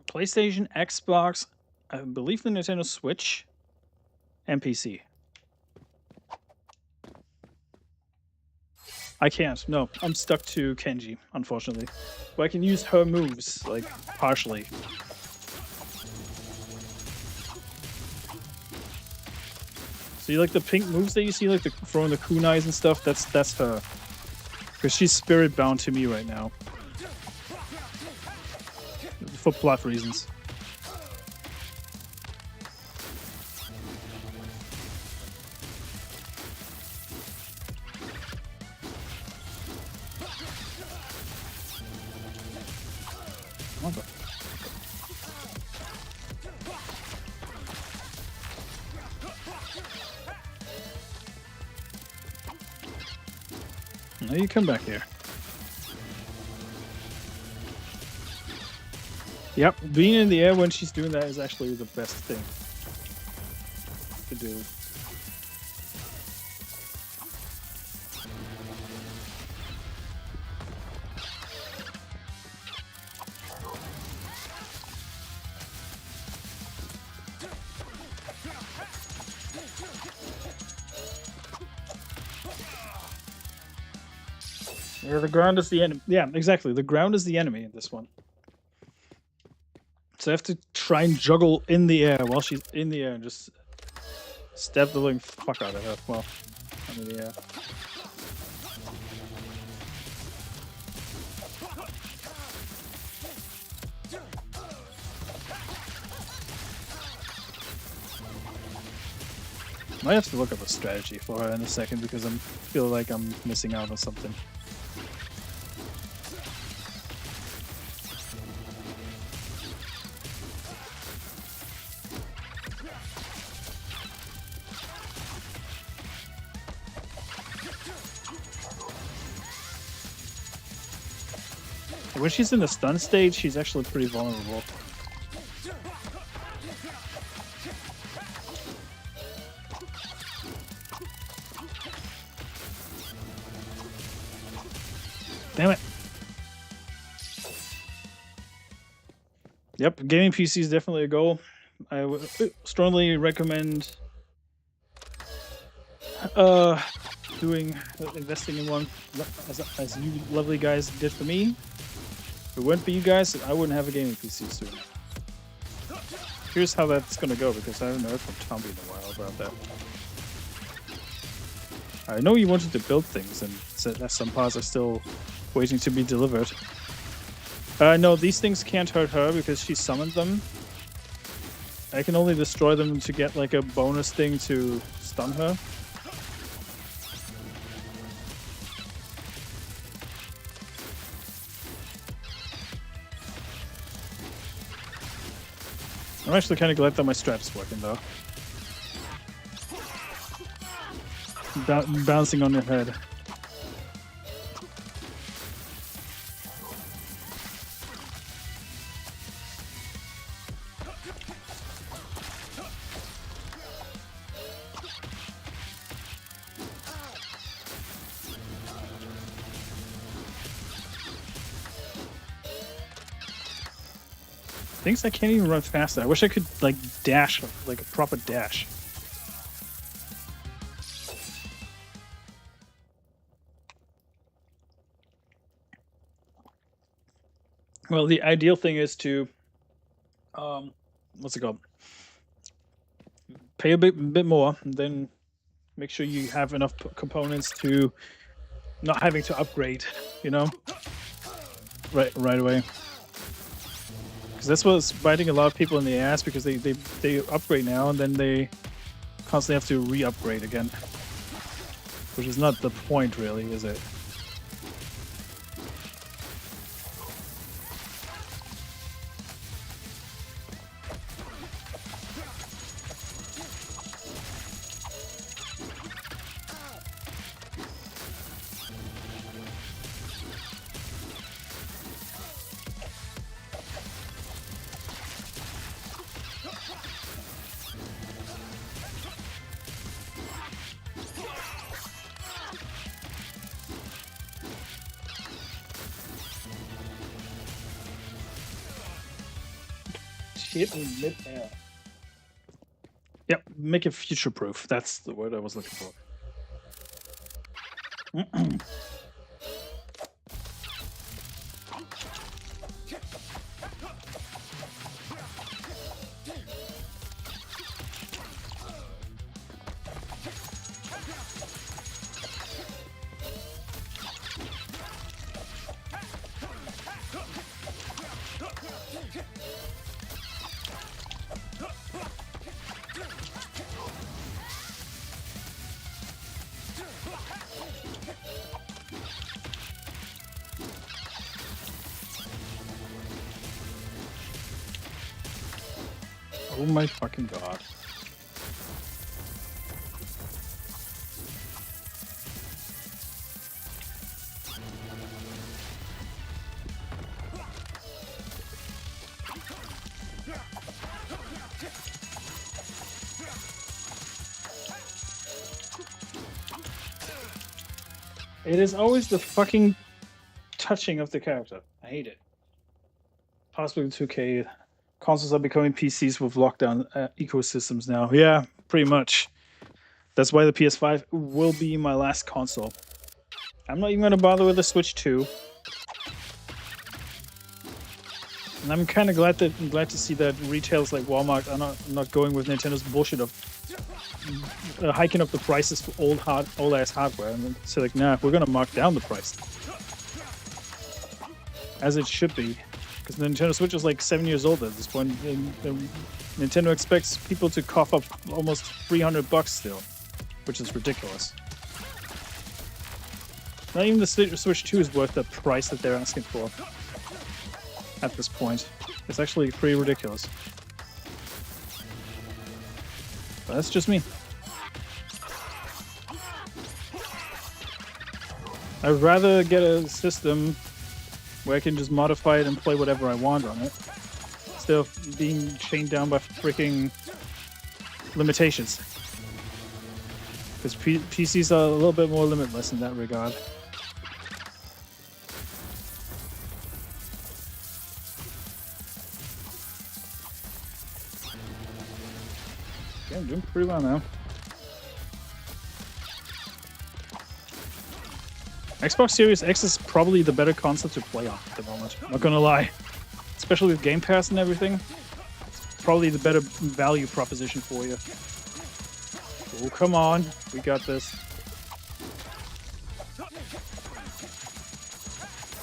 PlayStation, Xbox, I believe the Nintendo Switch, and PC. I can't. No, I'm stuck to Kenji, unfortunately. But I can use her moves, like, partially. So you like the pink moves that you see, like the throwing the kunais and stuff? That's her. Because she's spirit bound to me right now. For plot reasons. Okay. Now you come back here. Yep, being in the air when she's doing that is actually the best thing to do. Yeah, the ground is the enemy. Yeah, exactly. The ground is the enemy in this one. So I have to try and juggle in the air while she's in the air and just stab the living fuck out of her. Well, I'm in the air. Might have to look up a strategy for her in a second because I feel like I'm missing out on something. When she's in the stun stage, she's actually pretty vulnerable. Damn it. Yep, gaming PC is definitely a goal. I would strongly recommend investing in one as you lovely guys did for me. If it weren't for you guys, I wouldn't have a gaming PC soon. Here's how that's gonna go because I haven't heard from Tommy in a while about that. I know you wanted to build things and said that some parts are still waiting to be delivered. No, these things can't hurt her because she summoned them. I can only destroy them to get like a bonus thing to stun her. I'm actually kind of glad that my strat's working though. Bouncing on your head. Things I can't even run faster. I wish I could like dash, like a proper dash. Well, the ideal thing is to, what's it called? Pay a bit more, and then make sure you have enough components to not having to upgrade. You know, right away. Because that's what's biting a lot of people in the ass because they upgrade now and then they constantly have to re-upgrade again, which is not the point, really, is it? Hit in mid-air. Yep, make it future-proof. That's the word I was looking for. Oh my fucking god. It is always the fucking touching of the character. I hate it. Possibly 2K. Consoles are becoming PCs with lockdown ecosystems now. Yeah, pretty much. That's why the PS5 will be my last console. I'm not even going to bother with the Switch 2. And I'm kind of glad to see that retailers like Walmart are not going with Nintendo's bullshit of hiking up the prices for old ass hardware, and so like, nah, we're gonna mark down the price, as it should be, because the Nintendo Switch is like 7 years old at this point. And Nintendo expects people to cough up almost $300 still, which is ridiculous. Not even the Switch 2 is worth the price that they're asking for at this point. It's actually pretty ridiculous. But that's just me. I'd rather get a system where I can just modify it and play whatever I want on it, instead of being chained down by freaking limitations. Because PCs are a little bit more limitless in that regard. Yeah, I'm doing pretty well now. Xbox Series X is probably the better console to play on at the moment. I'm not gonna lie. Especially with Game Pass and everything. It's probably the better value proposition for you. Oh, come on. We got this.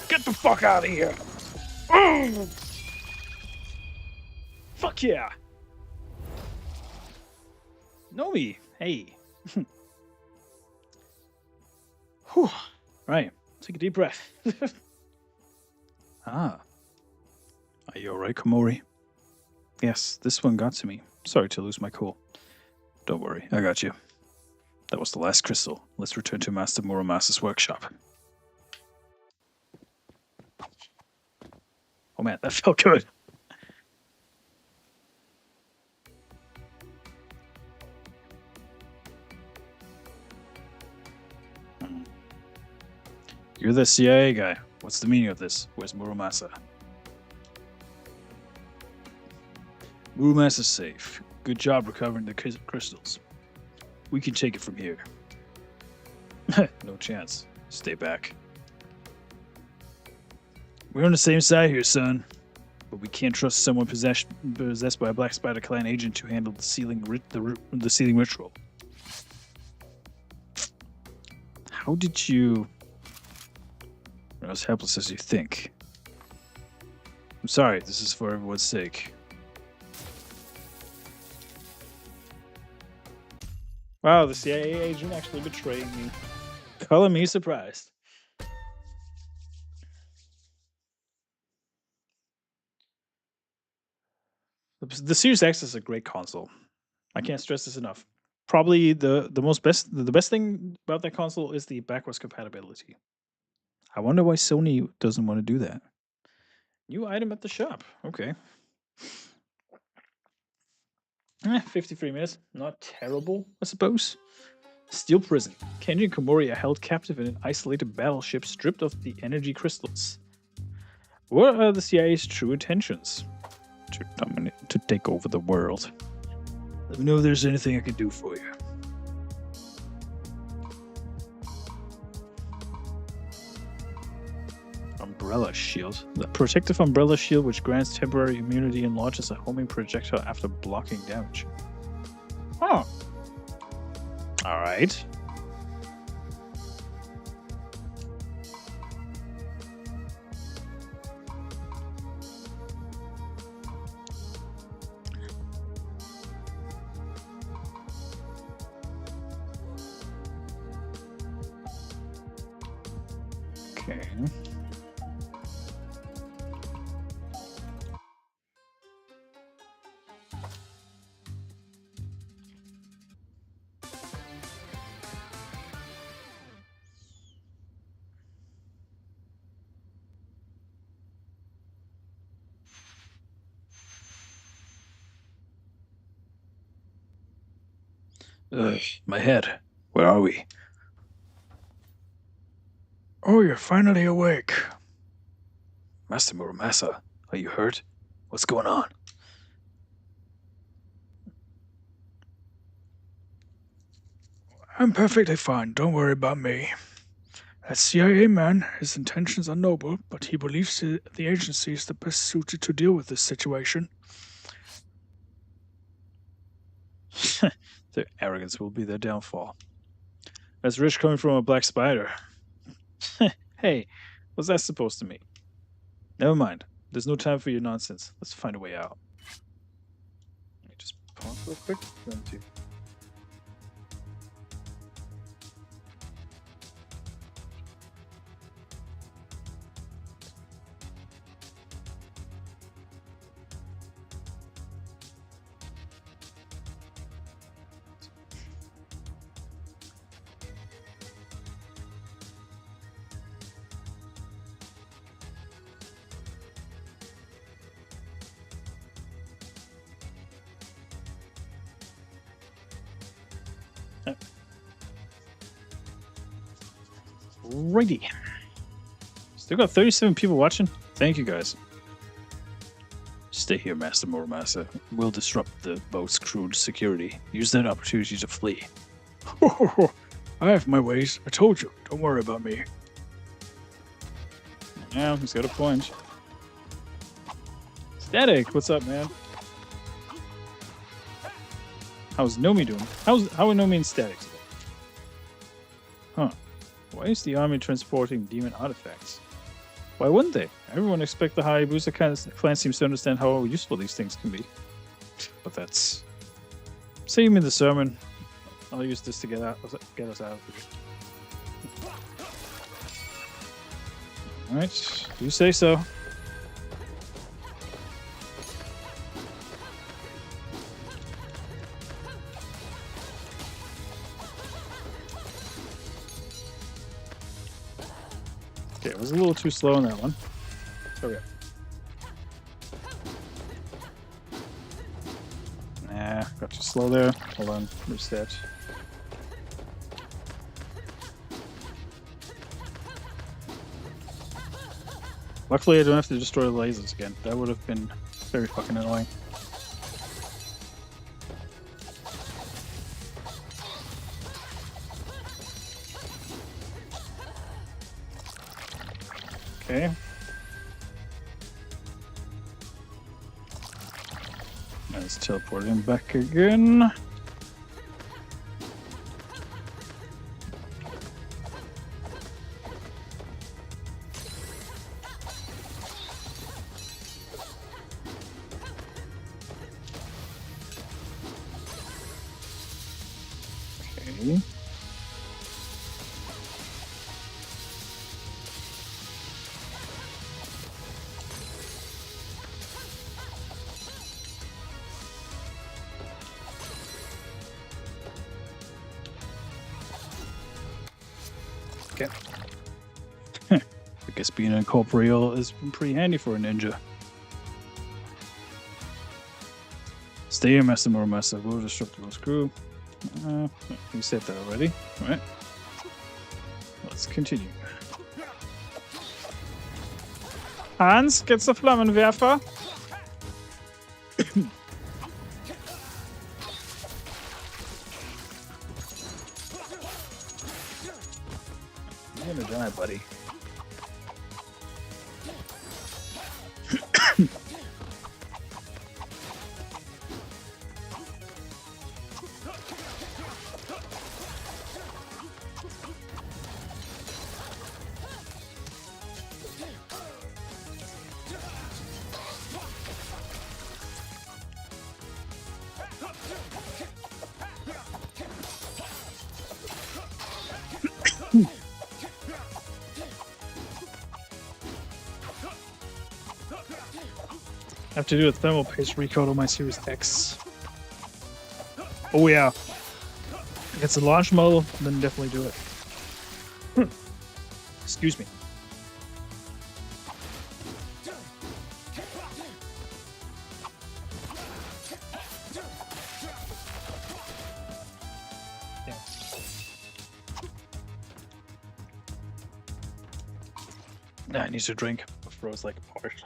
Get the fuck out of here! Oh! Fuck yeah! Nomi, hey. Whew. Right, take a deep breath. Ah. Are you alright, Komori? Yes, this one got to me. Sorry to lose my cool. Don't worry, I got you. That was the last crystal. Let's return to Master Muromasa's workshop. Oh man, that felt good. You're the CIA guy. What's the meaning of this? Where's Muromasa? Muromasa's safe. Good job recovering the crystals. We can take it from here. No chance. Stay back. We're on the same side here, son. But we can't trust someone possessed by a Black Spider Clan agent to handle the sealing ritual. How did you... Not as helpless as you think. I'm sorry, this is for everyone's sake. Wow, the CIA agent actually betrayed me. Color me surprised. The Series X is a great console. I can't stress this enough. Probably the best thing about that console is the backwards compatibility. I wonder why Sony doesn't want to do that. New item at the shop. Okay. 53 minutes. Not terrible, I suppose. Steel prison. Kenji and Komori are held captive in an isolated battleship stripped of the energy crystals. What are the CIA's true intentions? To take over the world. Let me know if there's anything I can do for you. Umbrella shield. The protective umbrella shield which grants temporary immunity and launches a homing projectile after blocking damage. Huh. Alright. Okay. Ugh, my head. Where are we? Oh, you're finally awake. Master Muramasa, are you hurt? What's going on? I'm perfectly fine. Don't worry about me. That CIA man, his intentions are noble, but he believes the agency is the best suited to deal with this situation. Their arrogance will be their downfall. That's rich coming from a black spider. Hey, what's that supposed to mean? Never mind. There's no time for your nonsense. Let's find a way out. Let me just pause real quick. One, two. Righty. Still got 37 people watching. Thank you guys. Stay here, Master Muramasa. We'll disrupt the boat's crew's security. Use that opportunity to flee. I have my ways. I told you. Don't worry about me. Yeah, he's got a point. Static, what's up, man? How's Nomi doing? How are Nomi and Static today? Huh. Why is the army transporting demon artifacts? Why wouldn't they? Everyone expects the Hayabusa clan seems to understand how useful these things can be. But that's... Say you mean the sermon. I'll use this to get us out of here. Alright, you say so. Okay, it was a little too slow on that one. Okay. Nah, got too slow there. Hold on, reset. Luckily, I don't have to destroy the lasers again. That would have been very fucking annoying. Okay. Let's teleport him back again. Okay. Okay. I guess being incorporeal is pretty handy for a ninja. Stay here, Master Muramasa. We'll disrupt the crew. You said that already. All right. Let's continue. Hans, geht's der Flammenwerfer? You're gonna die, buddy. I have to do a thermal paste recode on my Series X. Oh yeah. If it's a launch model, then definitely do it. Excuse me. I need to drink. My throat's like parched.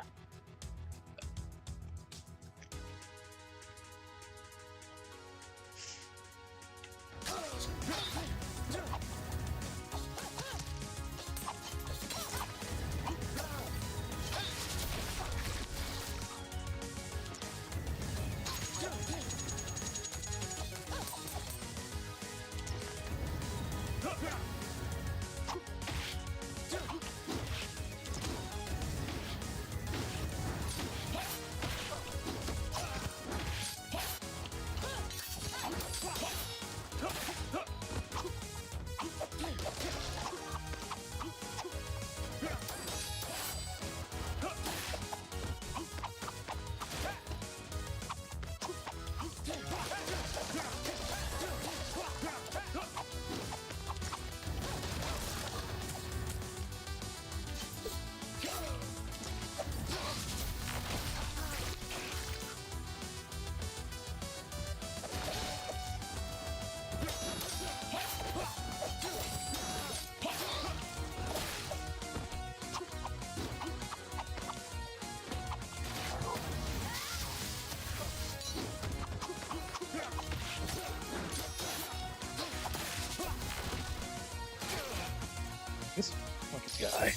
This fucking guy.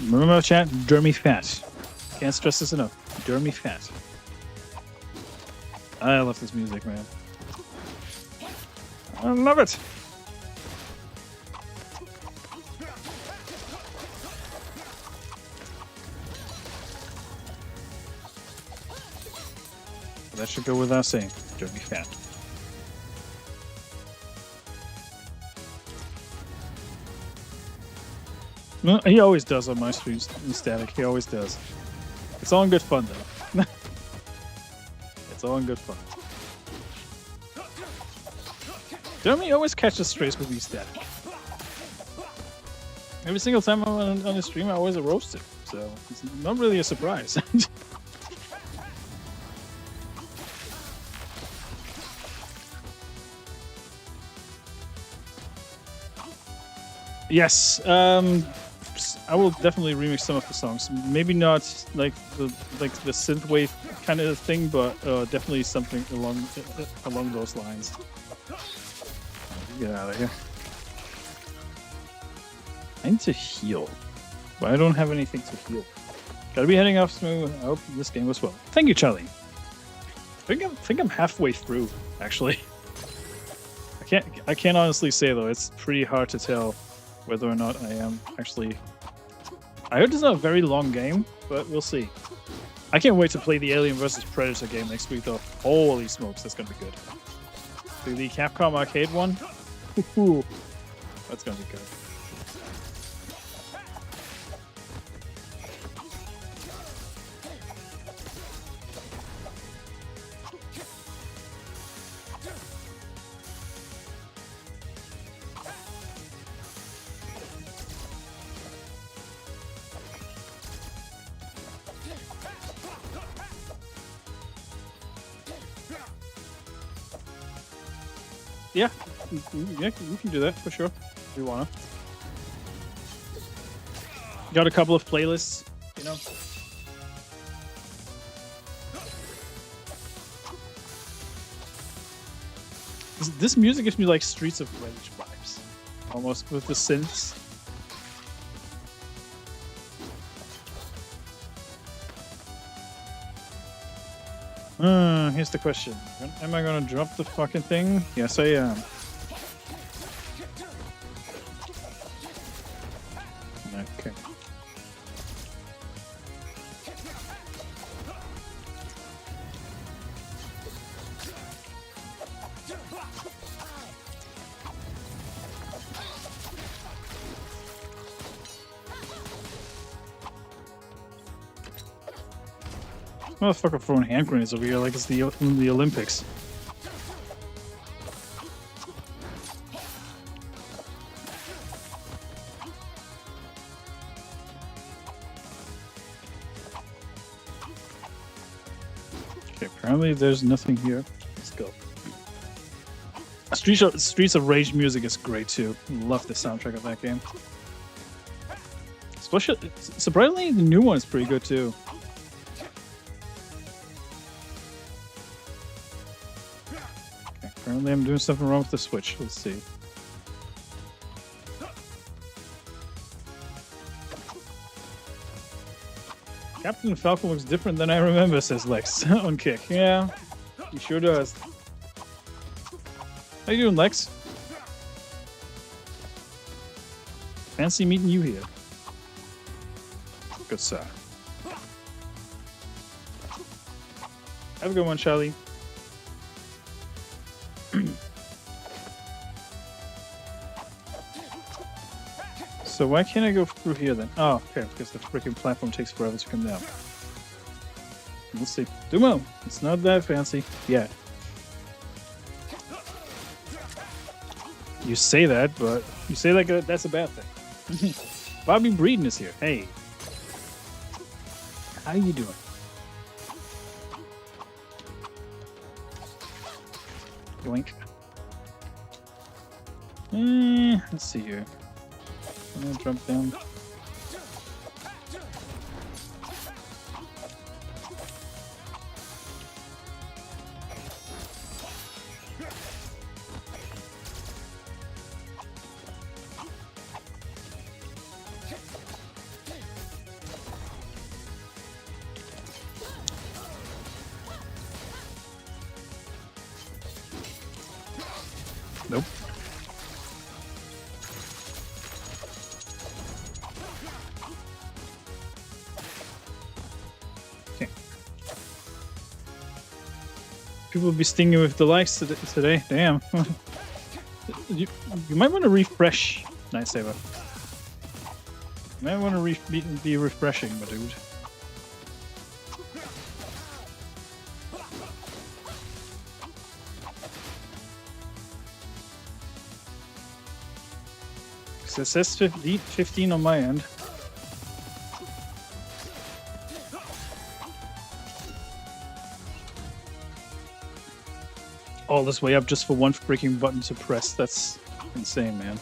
Remember, chat? Dermy fat. Can't stress this enough. Dermy fat. I love this music, man. I love it. That should go without saying. Dermy fat. No, he always does on my streams in Static. He always does. It's all in good fun, though. It's all in good fun. Jeremy always catches strays with me, Static. Every single time I'm on his stream, I always roast him. So it's not really a surprise. Yes, I will definitely remix some of the songs. Maybe not like the synthwave kind of thing, but definitely something along those lines. Get out of here. I need to heal, but I don't have anything to heal. Gotta be heading off soon. I hope this game was well. Thank you, Charlie. I think I'm halfway through, actually. I can't honestly say though. It's pretty hard to tell whether or not I am actually. I heard it's not a very long game, but we'll see. I can't wait to play the Alien vs Predator game next week though. Holy smokes, that's gonna be good. The Capcom arcade one? Ooh, that's gonna be good. Yeah, we can do that for sure. If we wanna. Got a couple of playlists, you know. This music gives me like Streets of Rage vibes, almost with the synths. Here's the question. When am I gonna drop the fucking thing? Yes, I am. Okay. Motherfucker throwing hand grenades over here like it's the Olympics. Okay, apparently there's nothing here. Let's go. Streets of Rage music is great too. Love the soundtrack of that game. Especially, surprisingly, the new one is pretty good too. Okay, apparently I'm doing something wrong with the Switch. Let's see. Captain Falcon looks different than I remember, says Lex on Kick. Yeah, he sure does. How you doing, Lex? Fancy meeting you here. Good sir. Have a good one, Charlie. So why can't I go through here then? Oh, okay, because the freaking platform takes forever to come down. Let's see. Dumo! It's not that fancy. Yeah. You say that, but you say like that's a bad thing. Bobby Breeden is here. Hey. How you doing? Yoink. Let's see here. I'm gonna jump down. Nope. Okay. People will be stinging with the likes today. Damn. you might want to refresh. Nice saver. You might want to be refreshing, my dude. It says 15 on my end. All this way up just for one freaking button to press. That's insane, man.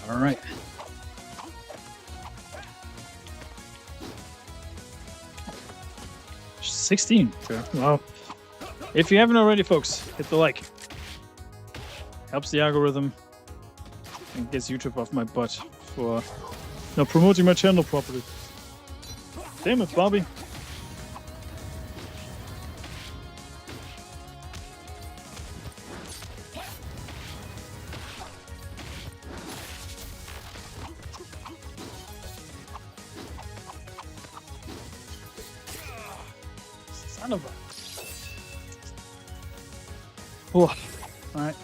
All right. $16. Okay. Wow. If you haven't already, folks, hit the like. Helps the algorithm and gets YouTube off my butt for promoting my channel properly. Damn it, Bobby. Son of a... Oh, alright.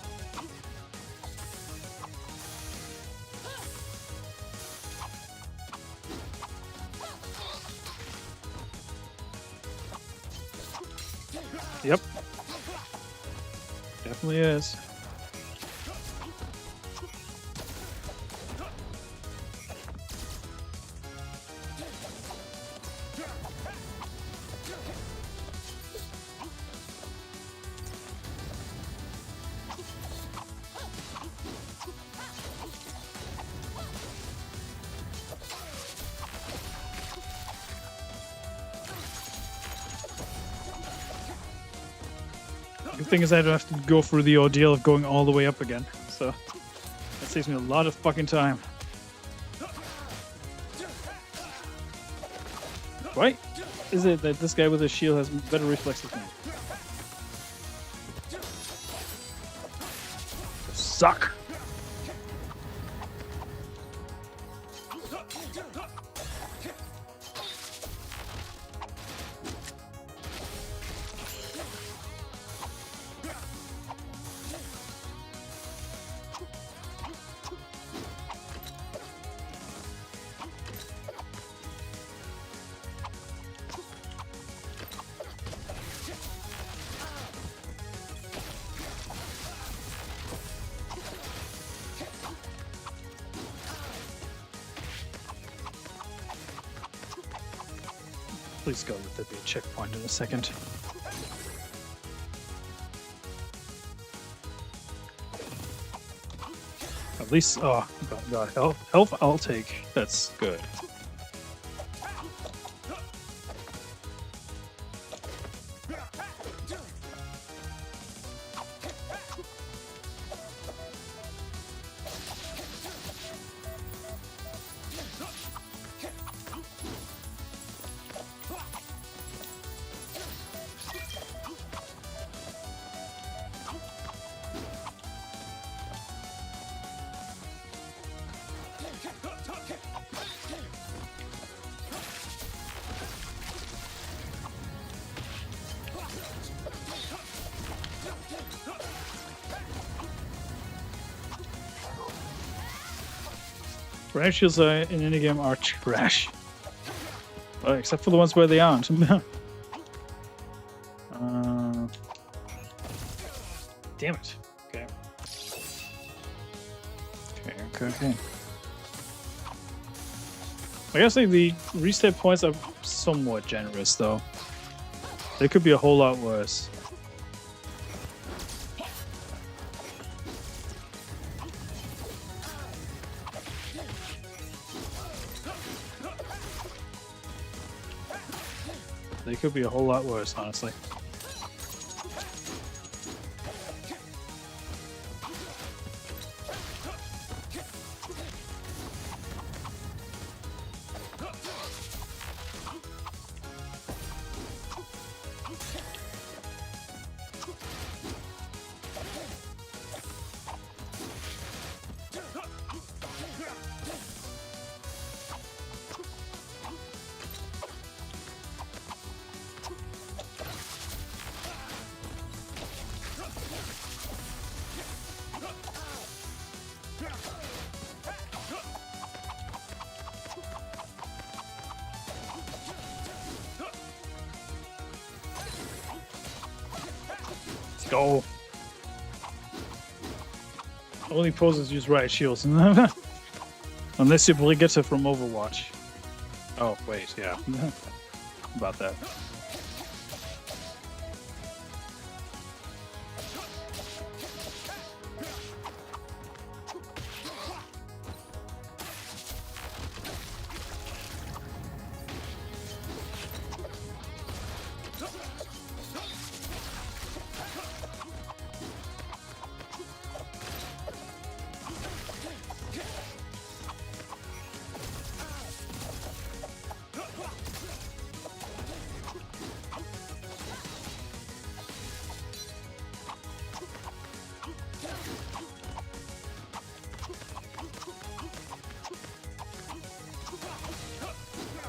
Yep. Definitely is. The thing is, I don't have to go through the ordeal of going all the way up again, so that saves me a lot of fucking time. Why is it that this guy with a shield has better reflexes than me? Suck! Please go, let there be a checkpoint in a second. At least, oh god, health I'll take. That's good. Riot shields in any game are trash. Well, except for the ones where they aren't. Damn it. Okay. Okay. I guess like the reset points are somewhat generous though. They could be a whole lot worse. They could be a whole lot worse, honestly. Go. Only poses use riot shields. Unless you Brigitte from Overwatch. Oh, wait, yeah. About that.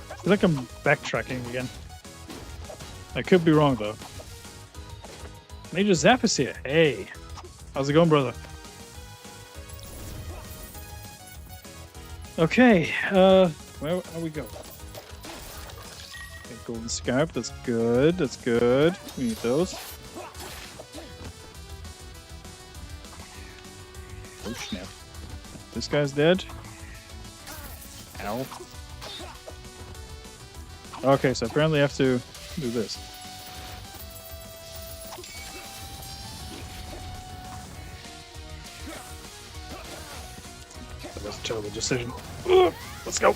I feel like I'm backtracking again. I could be wrong though. Major Zap is here. Hey, how's it going, brother? Okay, where are we going? Okay, golden scarp. That's good. That's good. We need those. Oh snap! This guy's dead. Ow. Okay, so apparently I have to do this. That was a terrible decision. Ugh, let's go.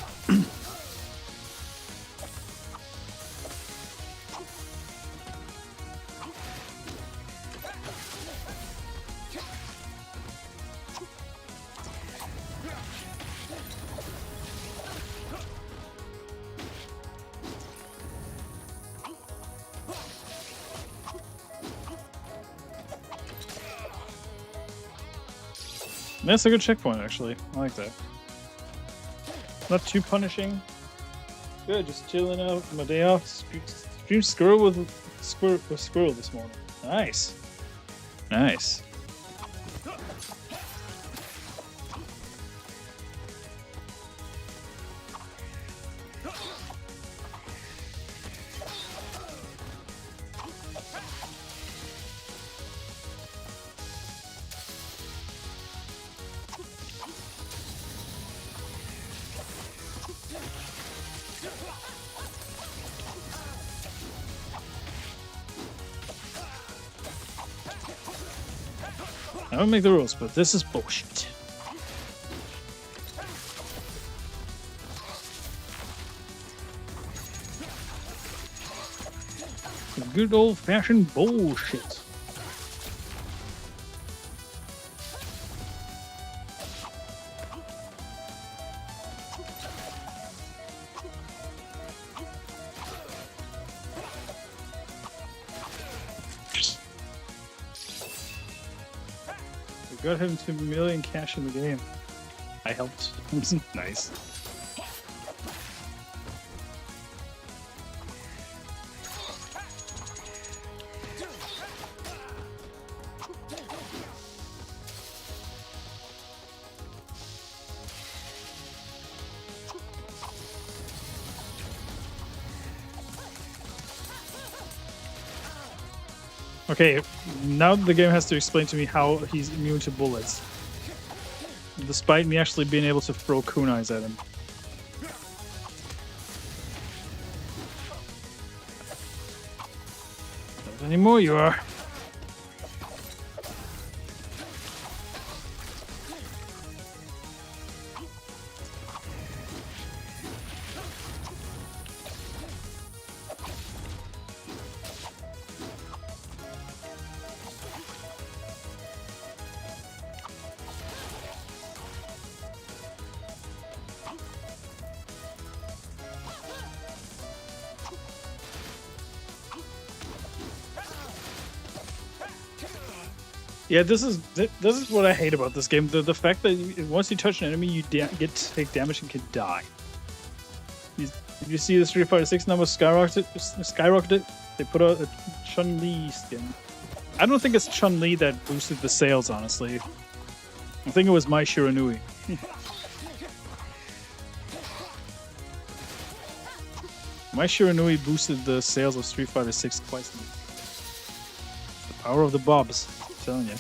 That's a good checkpoint, actually. I like that. Not too punishing. Good, just chilling out my day off. Stream squirrel with squirrel this morning. Nice. Nice. I don't make the rules, but this is bullshit. Good old-fashioned bullshit. We got him to $1 million cash in the game. I helped. Nice. Okay, now the game has to explain to me how he's immune to bullets. Despite me actually being able to throw kunais at him. Not anymore, you are. Yeah, this is what I hate about this game. The fact that once you touch an enemy, you get to take damage and can die. Did you see the Street Fighter 6 number skyrocketed? They put out a Chun-Li skin. I don't think it's Chun-Li that boosted the sales, honestly. I think it was Mai Shiranui. Mai Shiranui boosted the sales of Street Fighter 6 twice. The power of the Bobs. Telling you.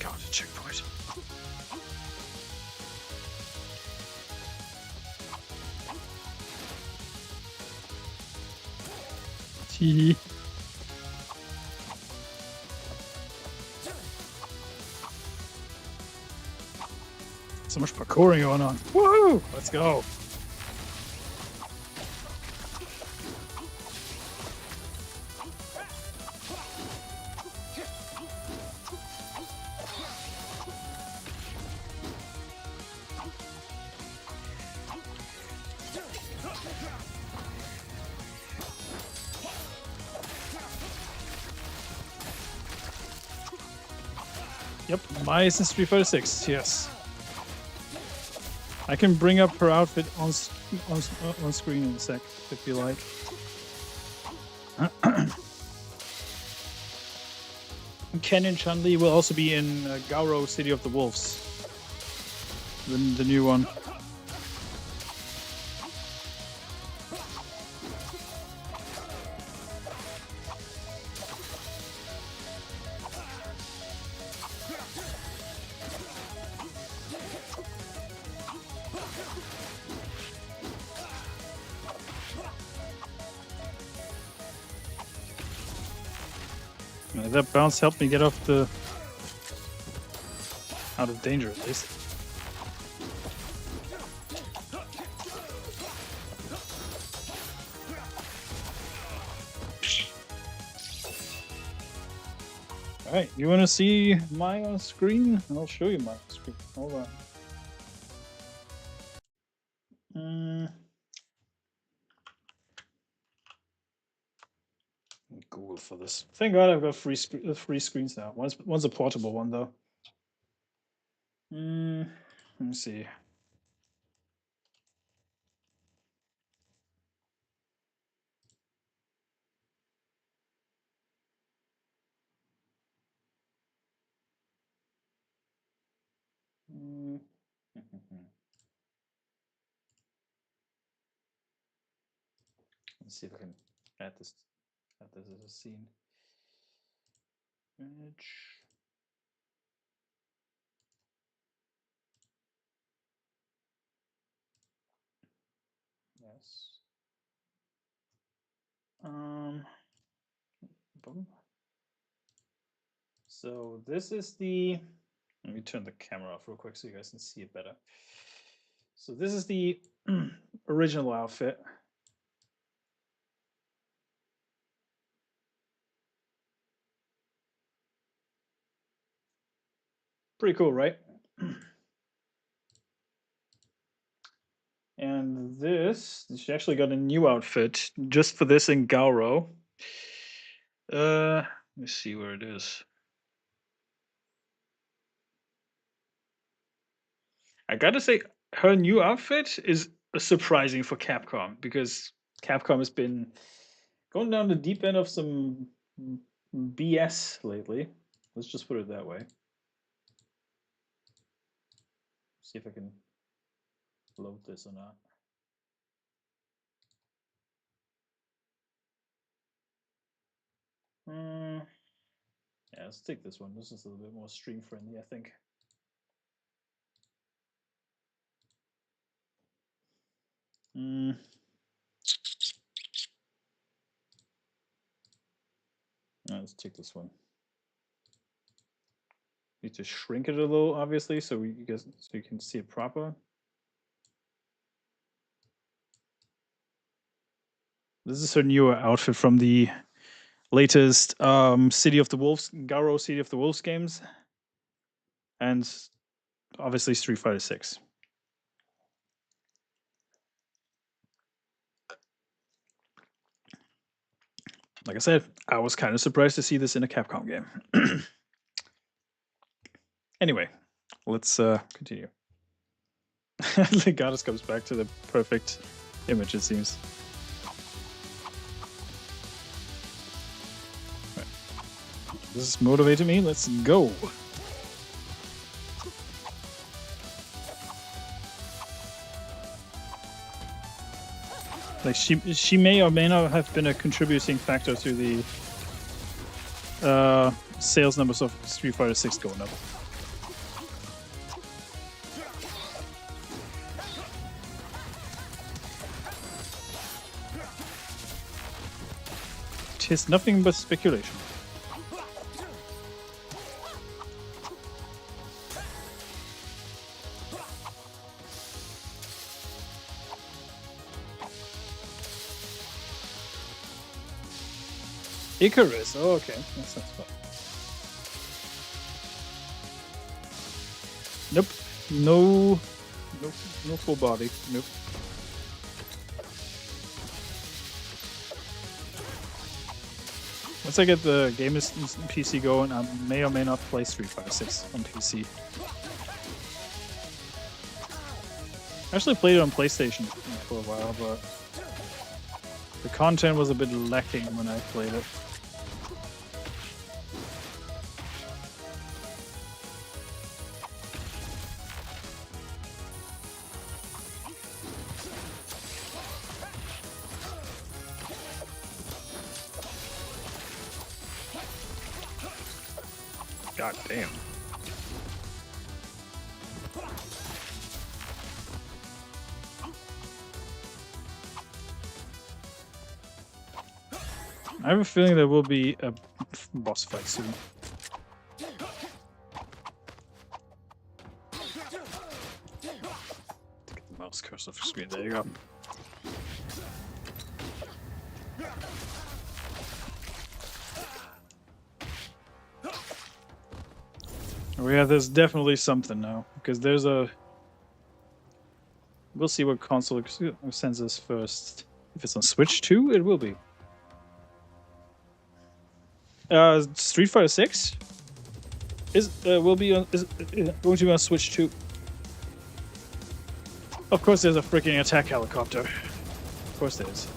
God, a checkpoint. Tee. So much parkouring going on. Woohoo! Let's go. Yep, Mai is in Street Fighter 6, yes. I can bring up her outfit on screen in a sec, if you like. Ken and Chun-Li will also be in Gauro City of the Wolves. The new one. That bounce helped me get off out of danger at least. All right, you want to see my on screen? I'll show you my on screen. Hold on. Cool. both for this. Thank God I've got free screens now. One's a portable one though. Let me see. Mm. Let's see if I can add this as a scene. Image. Yes. Boom. So this is the. Let me turn the camera off real quick so you guys can see it better. So this is the original outfit. Pretty cool, right? And she actually got a new outfit just for this in Gauro. Let me see where it is. I gotta say, her new outfit is surprising for Capcom because Capcom has been going down the deep end of some BS lately. Let's just put it that way. See if I can load this or not. Yeah, let's take this one. This is a little bit more stream friendly, I think. Let's take this one. Need to shrink it a little, obviously, so you can see it proper. This is her newer outfit from the latest City of the Wolves, Garo City of the Wolves games, and obviously Street Fighter 6. Like I said, I was kind of surprised to see this in a Capcom game. Anyway, let's continue. The goddess comes back to the perfect image, it seems. Right. This is motivating me. Let's go. Like she may or may not have been a contributing factor to the sales numbers of Street Fighter 6 going up. Tis nothing but speculation. Icarus. Oh, okay. That sounds fun. Nope. No full body. Nope. Once I get the game PC going, I may or may not play Street Fighter 6 on PC. I actually played it on PlayStation for a while, but the content was a bit lacking when I played it. God damn. I have a feeling there will be a boss fight soon. Get the mouse cursor off the screen. There you go. Oh yeah, there's definitely something now because there's a. We'll see what console sends us first. If it's on Switch 2, it will be. Street Fighter 6 is will be on is going to be on Switch 2. Of course, there's a freaking attack helicopter. Of course, there is.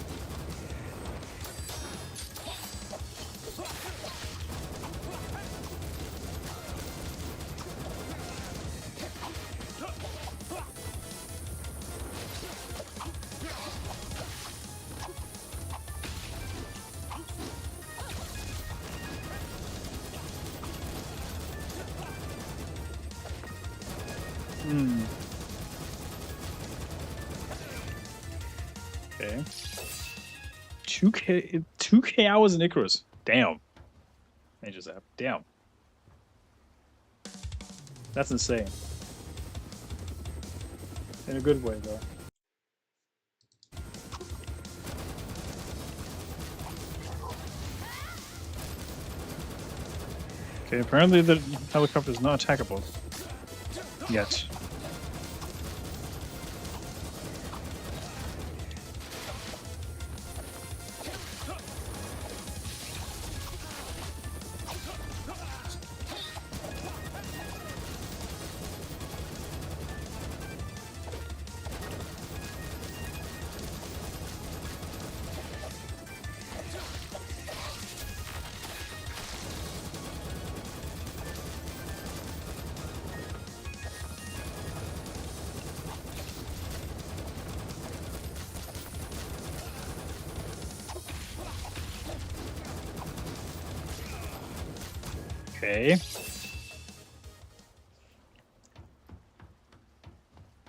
Okay. 2K hours in Icarus. Damn. Majors app. Damn. That's insane. In a good way, though. Okay, apparently the helicopter is not attackable. Yet. Okay.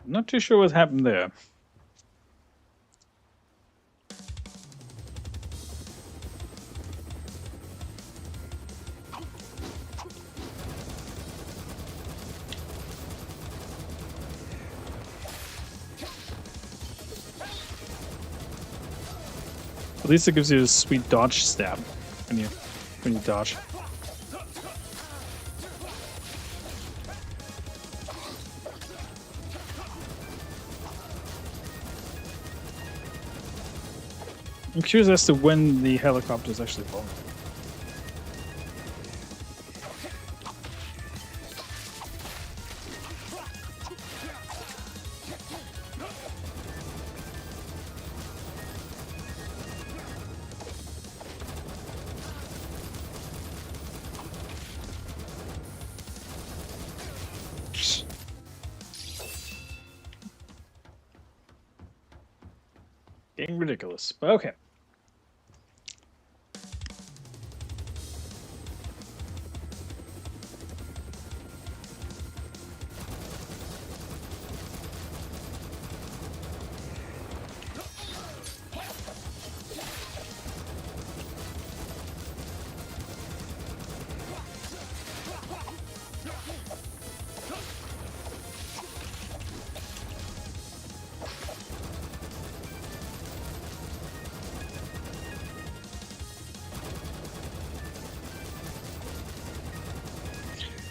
Not too sure what happened there. At least it gives you a sweet dodge stab when you dodge. I'm curious as to when the helicopter is actually falling. Getting ridiculous, but okay.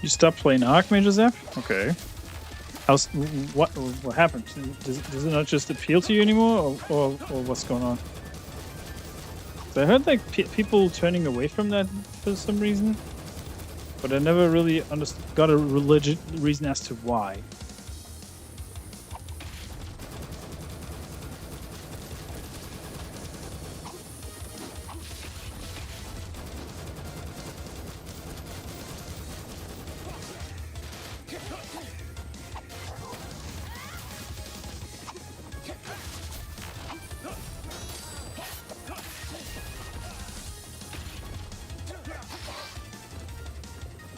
You stopped playing Archmage, Zap? Okay. How's what happened? Does it not just appeal to you anymore, or what's going on? So I heard like people turning away from that for some reason, but I never really got a legit reason as to why.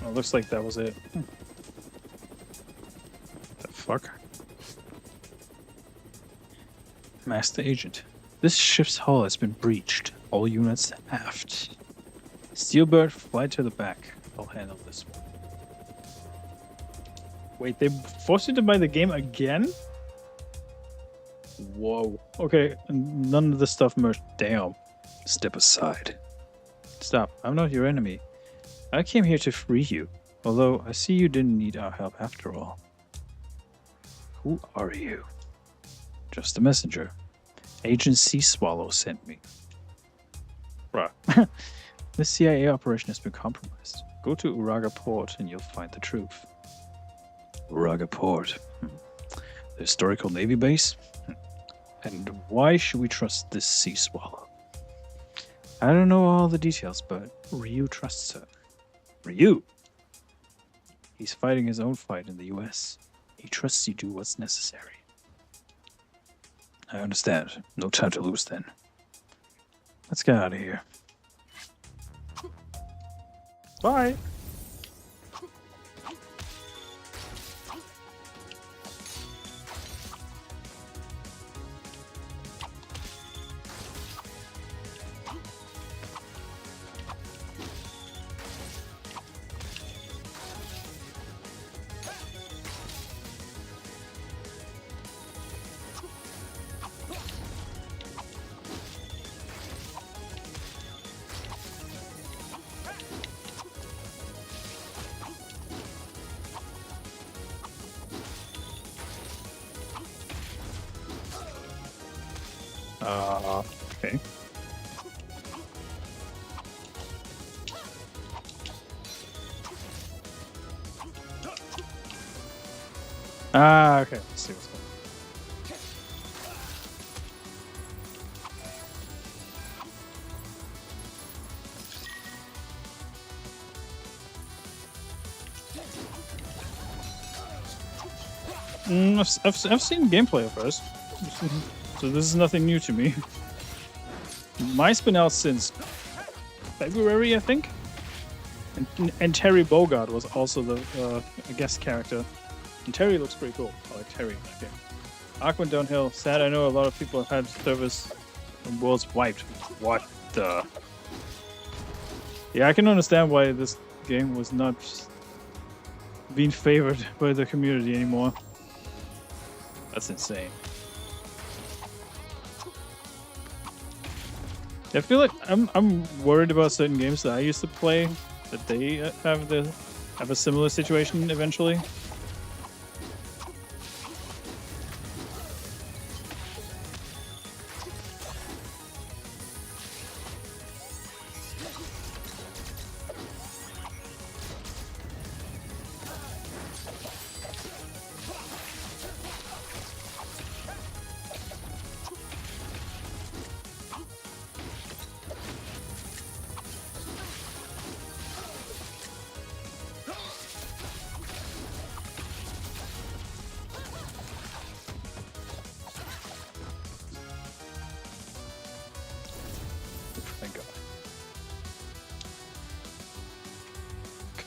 Oh, looks like that was it. The fuck? Master Agent. This ship's hull has been breached. All units aft. Steelbird, fly to the back. I'll handle this one. Wait, they forced you to buy the game again? Whoa. Okay, none of this stuff merged. Damn. Step aside. Stop. I'm not your enemy. I came here to free you, although I see you didn't need our help after all. Who are you? Just a messenger. Agent Sea Swallow sent me. Bruh. This CIA operation has been compromised. Go to Uraga Port and you'll find the truth. Uraga Port. The historical Navy base? And why should we trust this sea swallow? I don't know all the details, but Ryu trusts her. Ryu? He's fighting his own fight in the US. He trusts you do what's necessary. I understand. No time to lose then. Let's get out of here. Bye! Okay. Okay. Let's see what's going on. I've seen gameplay of this, so this is nothing new to me. Mine's been out since February, I think. And Terry Bogard was also the a guest character. And Terry looks pretty cool. I like Terry in that game. Ark went downhill. Sad, I know a lot of people have had servers and worlds wiped. What the? Yeah, I can understand why this game was not being favored by the community anymore. That's insane. I feel like I'm worried about certain games that I used to play, that they have a similar situation eventually.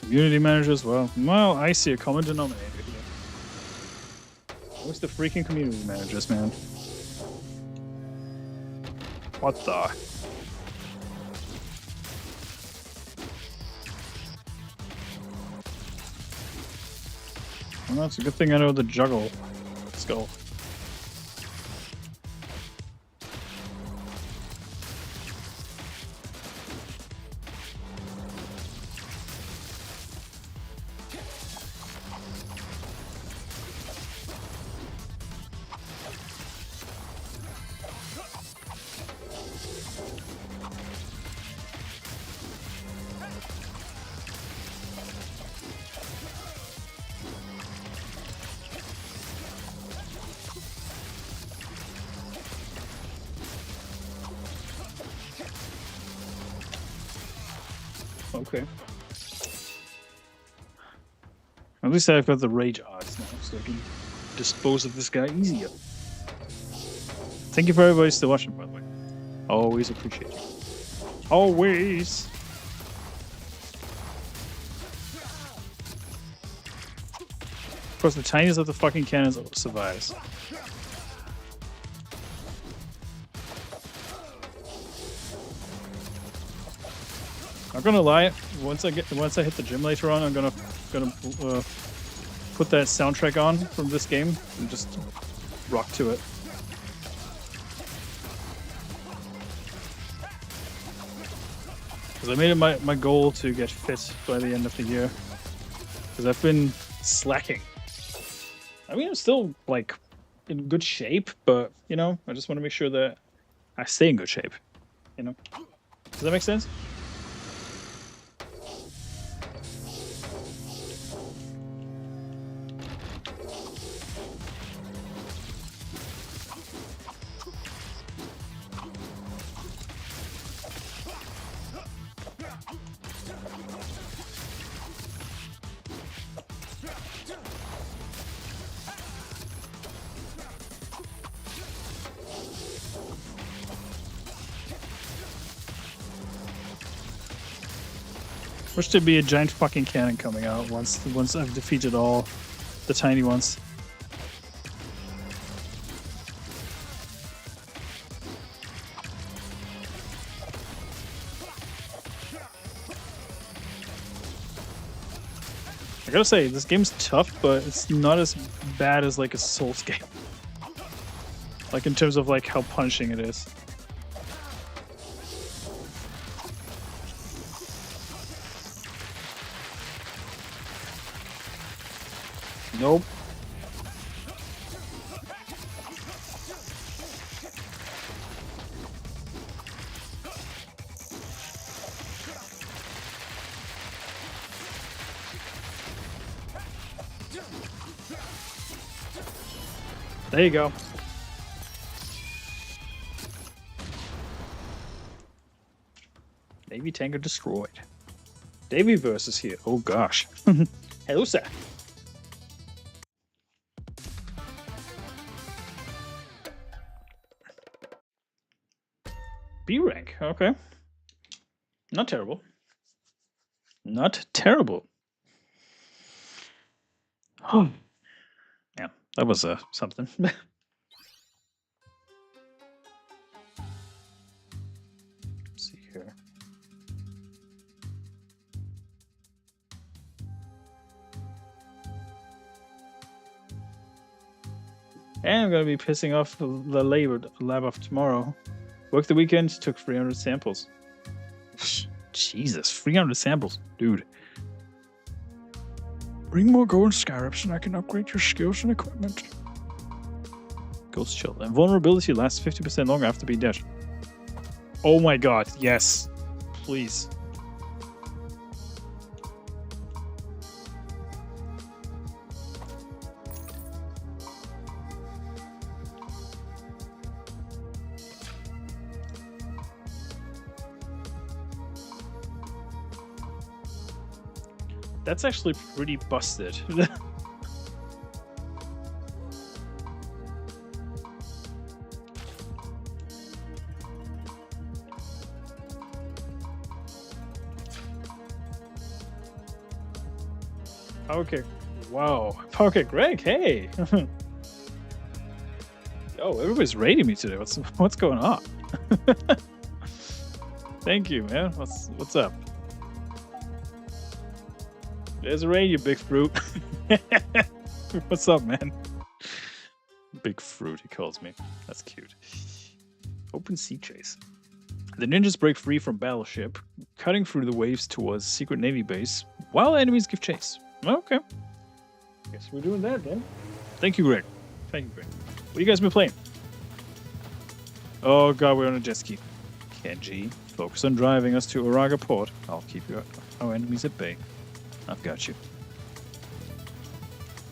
Community manager as well. Well, I see a common denominator here. What's the freaking community managers, man? What the? Well, that's a good thing I know the juggle. Let's go. Okay. At least I've got the rage odds now, so I can dispose of this guy easier. Thank you for everybody still watching, by the way. Always appreciate you. Always! Of course, the tiniest of the fucking cannons survives. I'm gonna lie. Once I hit the gym later on, I'm gonna put that soundtrack on from this game and just rock to it. Because I made it my goal to get fit by the end of the year. Because I've been slacking. I mean, I'm still like in good shape, but you know, I just want to make sure that I stay in good shape. You know, does that make sense? Wish there'd be a giant fucking cannon coming out once I've defeated all the tiny ones. I gotta say, this game's tough, but it's not as bad as like a Souls game. Like in terms of like how punishing it is. Nope. There you go. Navy tanker destroyed. Davy versus here. Oh gosh. Hello, sir. B rank. Okay. Not terrible. Not terrible. Oh. Yeah, that was something. See here. And I'm gonna be pissing off the lab of tomorrow. Worked the weekend, took 300 samples. Jesus, 300 samples, dude. Bring more gold scarabs and I can upgrade your skills and equipment. Ghost chill. And vulnerability lasts 50% longer after being dead. Oh my god, yes. Please. That's actually pretty busted. Okay. Wow. Okay, Greg, hey. Yo, everybody's raiding me today. What's going on? Thank you, man. What's up? There's a raid, you big fruit. What's up, man? Big fruit, he calls me. That's cute. Open sea chase. The ninjas break free from battleship, cutting through the waves towards secret navy base, while enemies give chase. Okay. Guess we're doing that then. Thank you, Greg. Thank you, Greg. What have you guys been playing? Oh god, we're on a jet ski. Kenji, focus on driving us to Oraga port. I'll keep our enemies at bay. I've got you.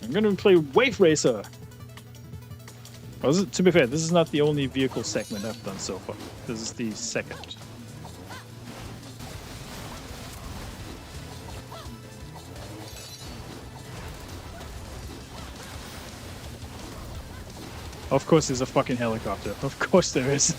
I'm gonna play Wave Racer. Well, to be fair, this is not the only vehicle segment I've done so far. This is the second. Of course there's a fucking helicopter. Of course there is.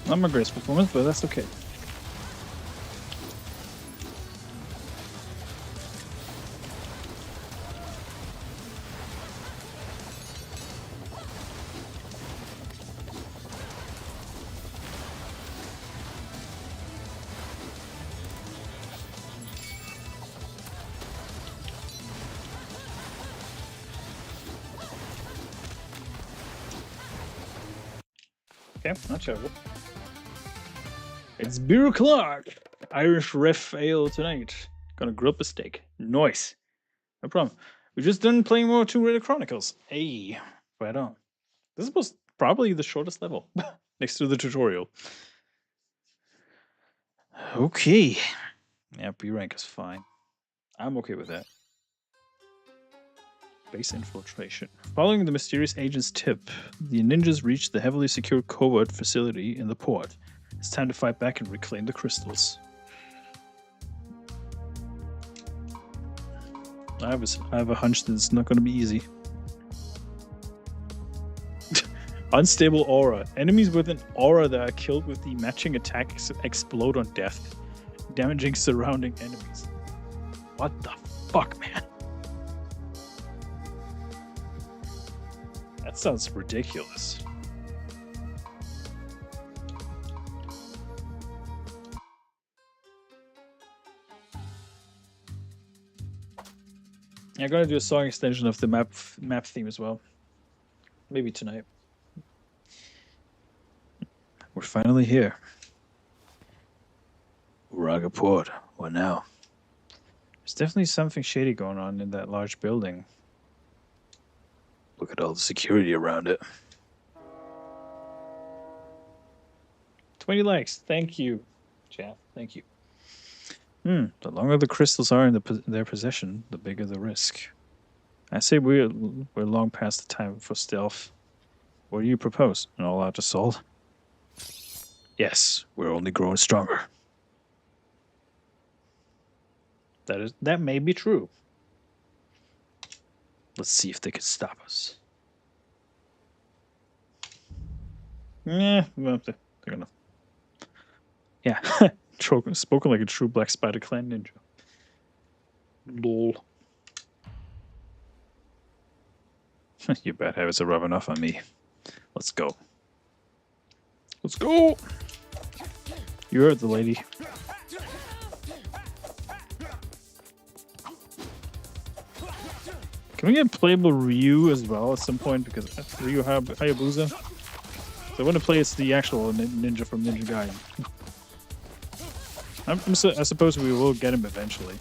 Not my greatest performance, but that's okay. Okay, not terrible. It's beer o'clock. Irish ref ale tonight. Gonna grill up a steak. Nice. No problem. We just done playing more Tomb Raider Chronicles. Hey, right on. This was probably the shortest level next to the tutorial. Okay. Yeah, B rank is fine. I'm okay with that. Base infiltration. Following the mysterious agent's tip, the ninjas reached the heavily secured covert facility in the port. It's time to fight back and reclaim the crystals. I have a hunch that it's not going to be easy. Unstable aura. Enemies with an aura that are killed with the matching attacks explode on death, damaging surrounding enemies. What the fuck, man? That sounds ridiculous. I'm gonna do a song extension of the map theme as well. Maybe tonight. We're finally here. Ragebound. What now? There's definitely something shady going on in that large building. Look at all the security around it. 20 likes. Thank you, chat. Thank you. The longer the crystals are in their possession, the bigger the risk. I say we're long past the time for stealth. What do you propose? An all-out assault? Yes, we're only growing stronger. That may be true. Let's see if they can stop us. Yeah, well, they're gonna. Yeah, spoken like a true Black Spider Clan ninja. Lol. Your bad habits are rubbing off on me. Let's go. Let's go! You heard the lady. Can we get playable Ryu as well at some point? Because Ryu Hayabusa. So I want to play as the actual ninja from Ninja Gaiden. I suppose we will get him eventually.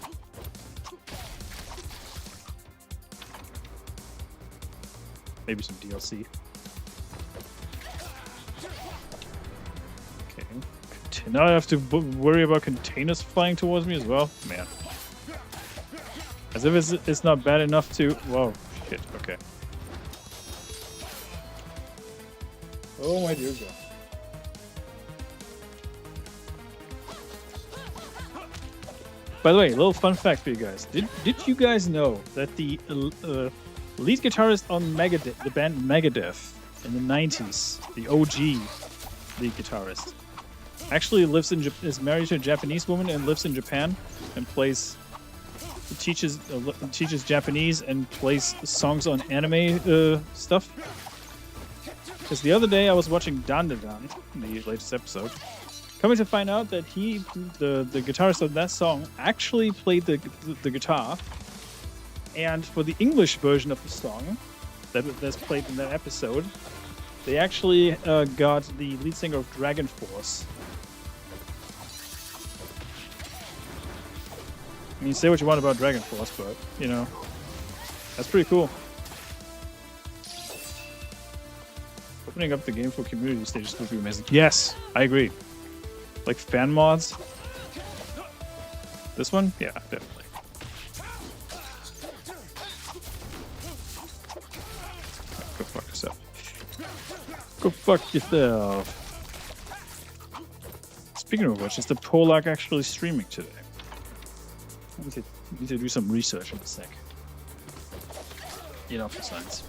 Maybe some DLC. Okay. Now I have to worry about containers flying towards me as well? Man. As if it's not bad enough to... Whoa. Shit. Okay. Oh my dear God. By the way, a little fun fact for you guys. Did you guys know that the lead guitarist on Megadeth, the band Megadeth, in the 90s, the OG lead guitarist, actually is married to a Japanese woman and lives in Japan and teaches Japanese and plays songs on anime stuff? Because the other day I was watching Dan, the latest episode, coming to find out that the guitarist of that song, actually played the guitar, and for the English version of the song that's played in that episode, they actually got the lead singer of Dragon Force. I mean, say what you want about Dragon Force, but, you know, that's pretty cool. Opening up the game for community stages would be amazing. Yes, I agree. Like fan mods. This one? Yeah, definitely. Go fuck yourself. Go fuck yourself. Speaking of which, is the Polak actually streaming today? I need to do some research in a sec. You know, for science.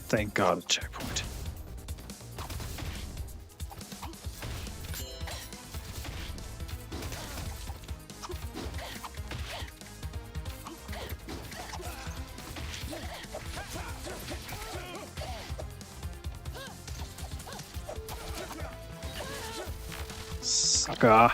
Thank God, a checkpoint. Sucker.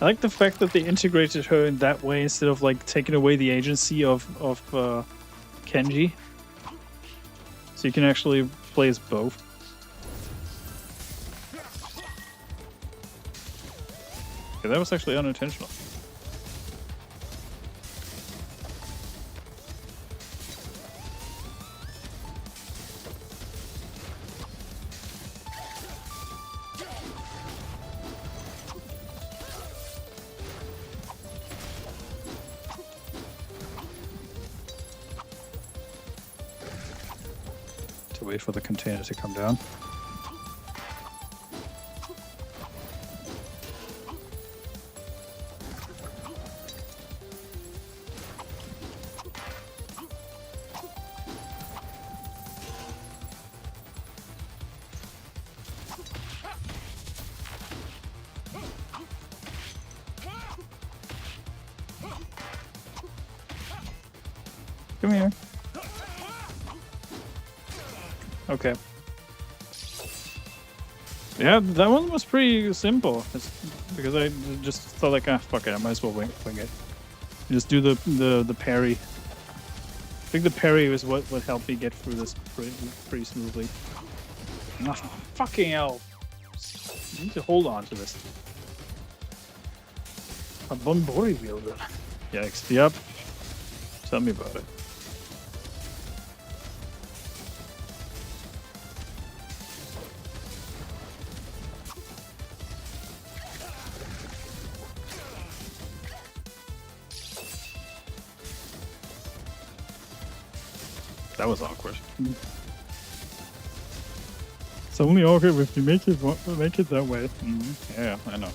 I like the fact that they integrated her in that way instead of like taking away the agency of Kenji. So you can actually play as both. Okay, that was actually unintentional. To wait for the container to come down. Come here. Okay. Yeah, that one was pretty simple. It's because I just thought like, ah, fuck it, I might as well wing it. Just do the parry. I think the parry was what helped me get through this pretty smoothly. Oh, fucking hell! I need to hold on to this. A bombori wielder. Yikes! Yep. Tell me about it. That was awkward. It's only awkward if you make it that way. Mm-hmm. Yeah, I know.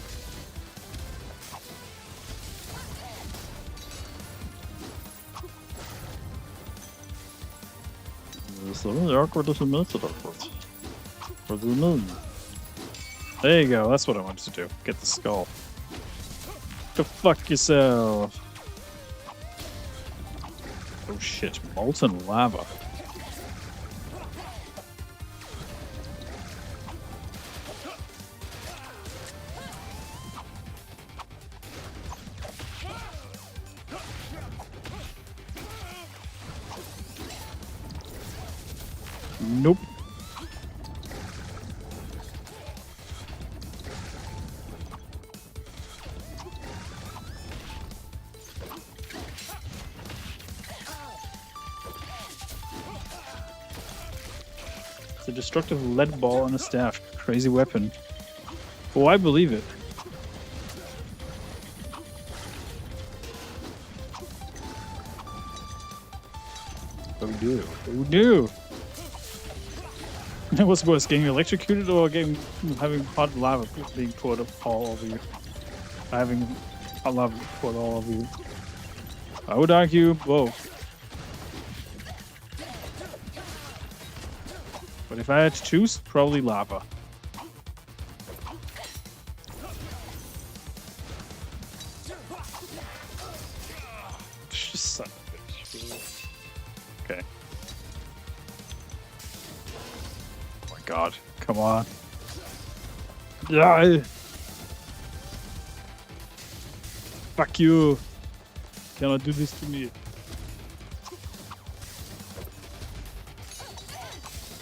It's only awkward if you make it awkward. What do you mean? There you go. That's what I wanted to do. Get the skull. Go fuck yourself. Oh shit, molten lava. Nope. A destructive lead ball on a staff. Crazy weapon. Oh, I believe it. Oh no. Oh no. What's worse, getting electrocuted or having hot lava being poured all over you? Having hot lava poured all over you. I would argue both. But if I had to choose, probably lava. Son of a bitch. Okay. Oh my god. Come on. Yeah. Fuck you. Cannot do this to me.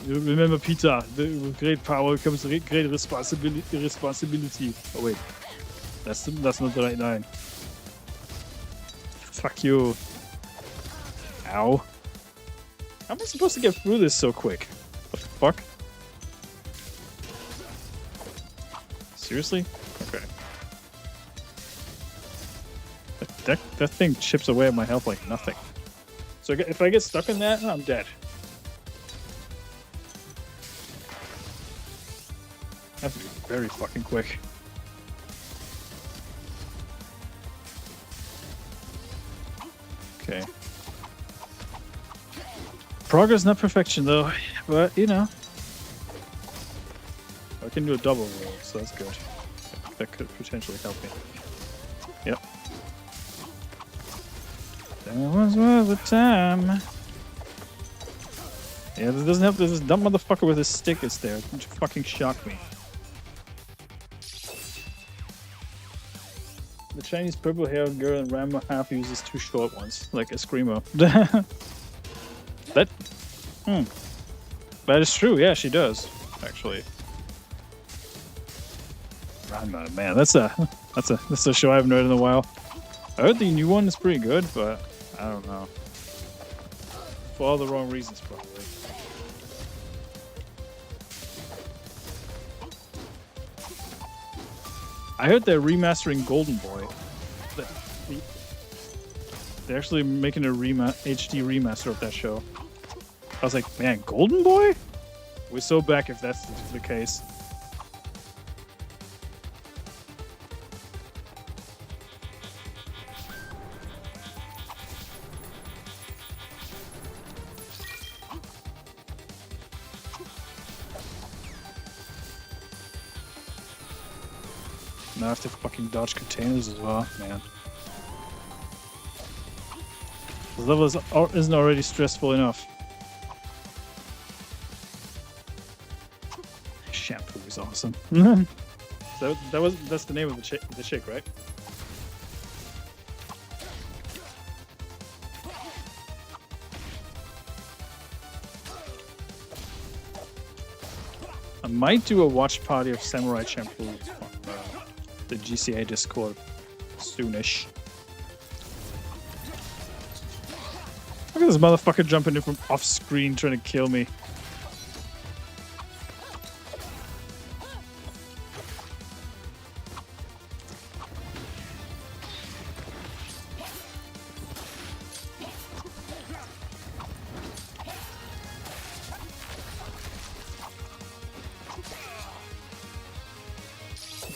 Remember, Peter, with great power comes great responsibility. Oh wait, that's not the right line. Fuck you. Ow. How am I supposed to get through this so quick? What the fuck? Seriously? Okay. That thing chips away at my health like nothing. So if I get stuck in that, I'm dead. I have to be very fucking quick. Okay. Progress, not perfection, though. But, you know. I can do a double roll, so that's good. That could potentially help me. Yep. That was worth the time. Yeah, this doesn't help that this dumb motherfucker with his stick is there. Which fucking shocked me. The Chinese purple-haired girl in Rambo half uses 2 short ones, like a screamo. That is true. Yeah, she does actually. Rambo, man, that's a show I haven't heard in a while. I heard the new one is pretty good, but I don't know. For all the wrong reasons, probably. I heard they're remastering Golden Boy. They're actually making a HD remaster of that show. I was like, man, Golden Boy? We're so back if that's the case. Now I have to fucking dodge containers as well, man. The level isn't already stressful enough. Shampoo is awesome. That's the name of the chick, right? I might do a watch party of Samurai Shampoo on the GCA Discord soonish. Look at this motherfucker jumping in from off screen trying to kill me.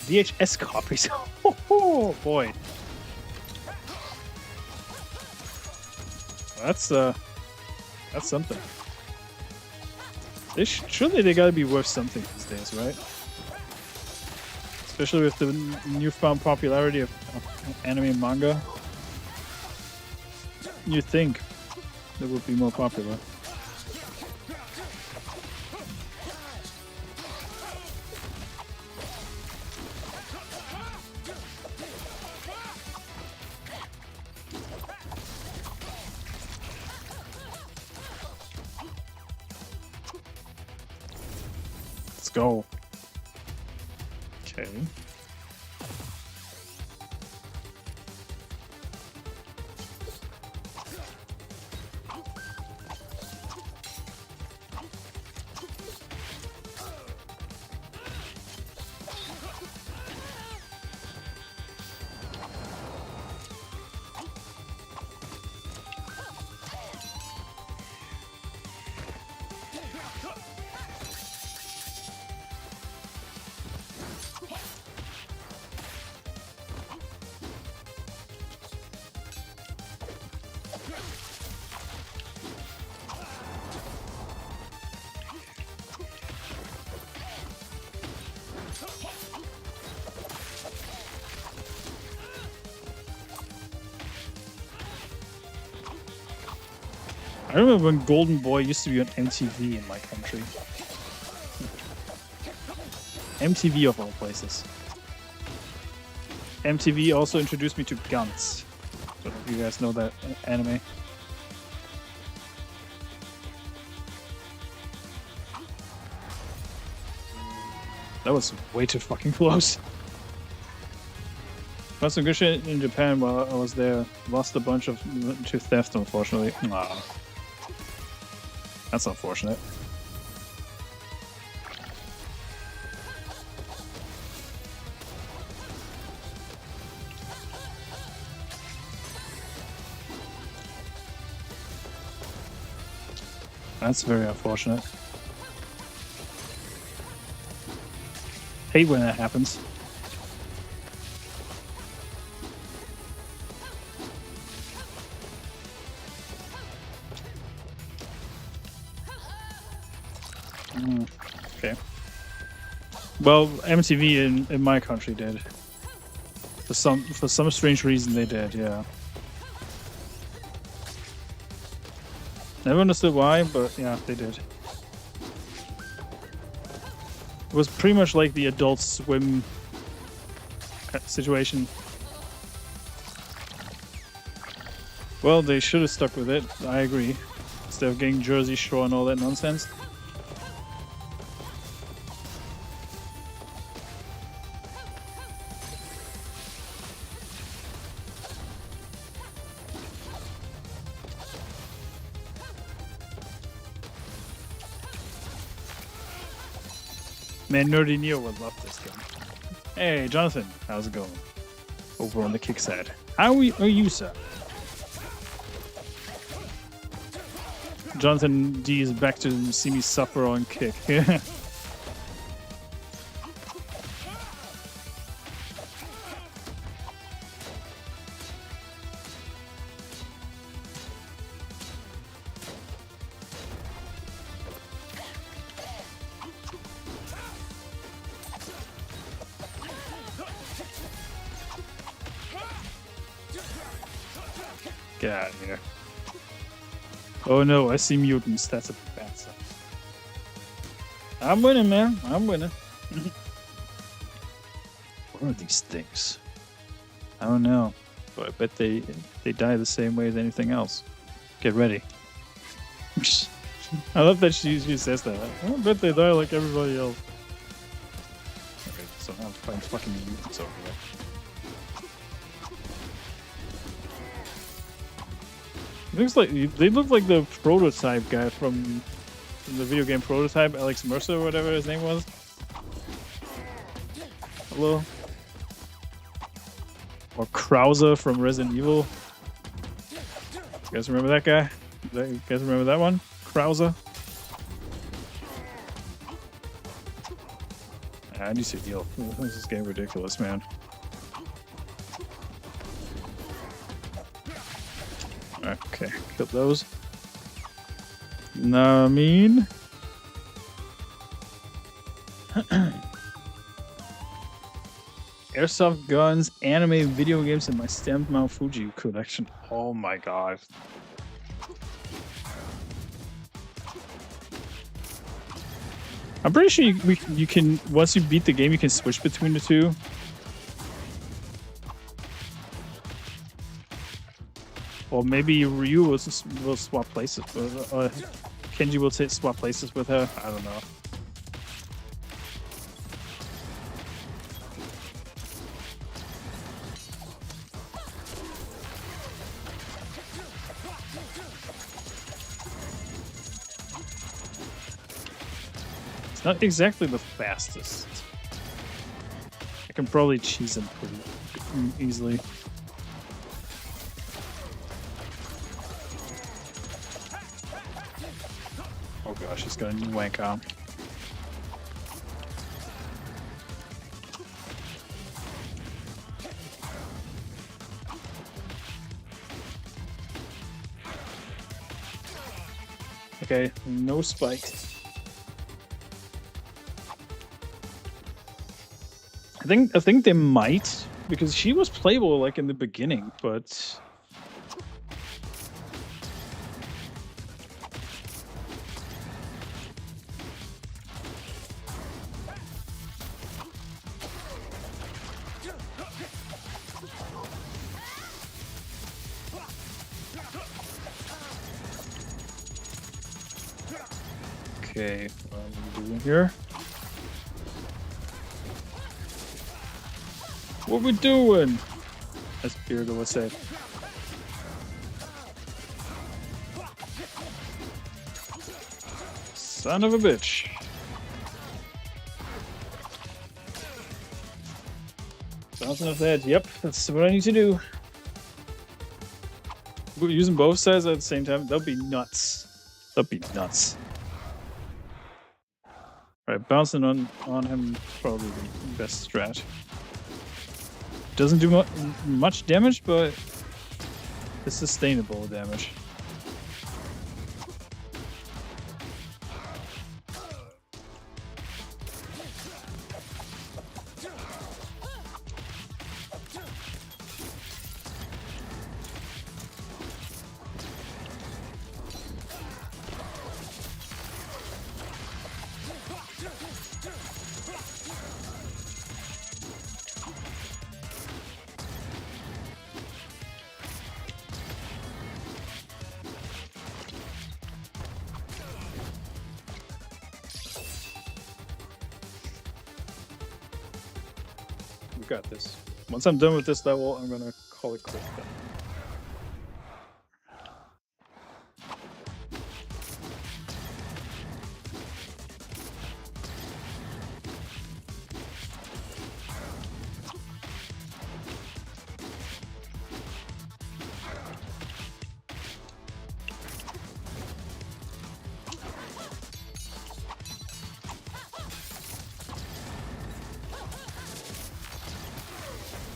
VHS copies. Oh boy. That's something. Surely they gotta be worth something these days, right? Especially with the newfound popularity of anime and manga. You'd think they would be more popular. Go. Okay. I remember when Golden Boy used to be on MTV in my country. MTV of all places. MTV also introduced me to Guns. I don't know if you guys know that anime. That was way too fucking close. Found some good shit in Japan while I was there. Lost a bunch to theft, unfortunately. Aww. That's unfortunate. That's very unfortunate. Hate when that happens. Well, MTV in my country did. For some strange reason they did, yeah. Never understood why, but yeah, they did. It was pretty much like the Adult Swim situation. Well, they should have stuck with it, I agree. Instead of getting Jersey Shore and all that nonsense. Man, Nerdy Neo would love this game. Hey, Jonathan, how's it going? Over on the kick side. How are you, sir? Jonathan D is back to see me suffer on kick. Get out of here. Oh no, I see mutants. That's a bad sign. I'm winning, man. I'm winning. What are these things? I don't know. But I bet they die the same way as anything else. Get ready. I love that she says that. I bet they die like everybody else. Okay, so now I'm fighting fucking mutants over here. Looks like they look like the prototype guy from the video game Prototype, Alex Mercer or whatever his name was. Hello. Or Krauser from Resident Evil. You guys remember that guy? You guys remember that one? Krauser. I need to heal. This is getting ridiculous, man. Okay, kill those. No, I mean. Airsoft guns, anime video games, and my stamped Mount Fuji collection. Oh my god. I'm pretty sure you can, once you beat the game, you can switch between the two. Or maybe Ryu will swap places, or Kenji will swap places with her. I don't know. It's not exactly the fastest. I can probably cheese him pretty easily. Oh gosh, he's got a new wank arm. Okay, no spikes. I think they might, because she was playable like in the beginning, but okay, what are we doing here? What we doing? As Beardo would say. Son of a bitch. Bouncing off the head. Yep, that's what I need to do. We're using both sides at the same time. That'll be nuts. That'll be nuts. Alright, bouncing on him probably the best strat. Doesn't do much damage, but it's sustainable damage. got this. Once I'm done with this level, I'm gonna call it quits. Then.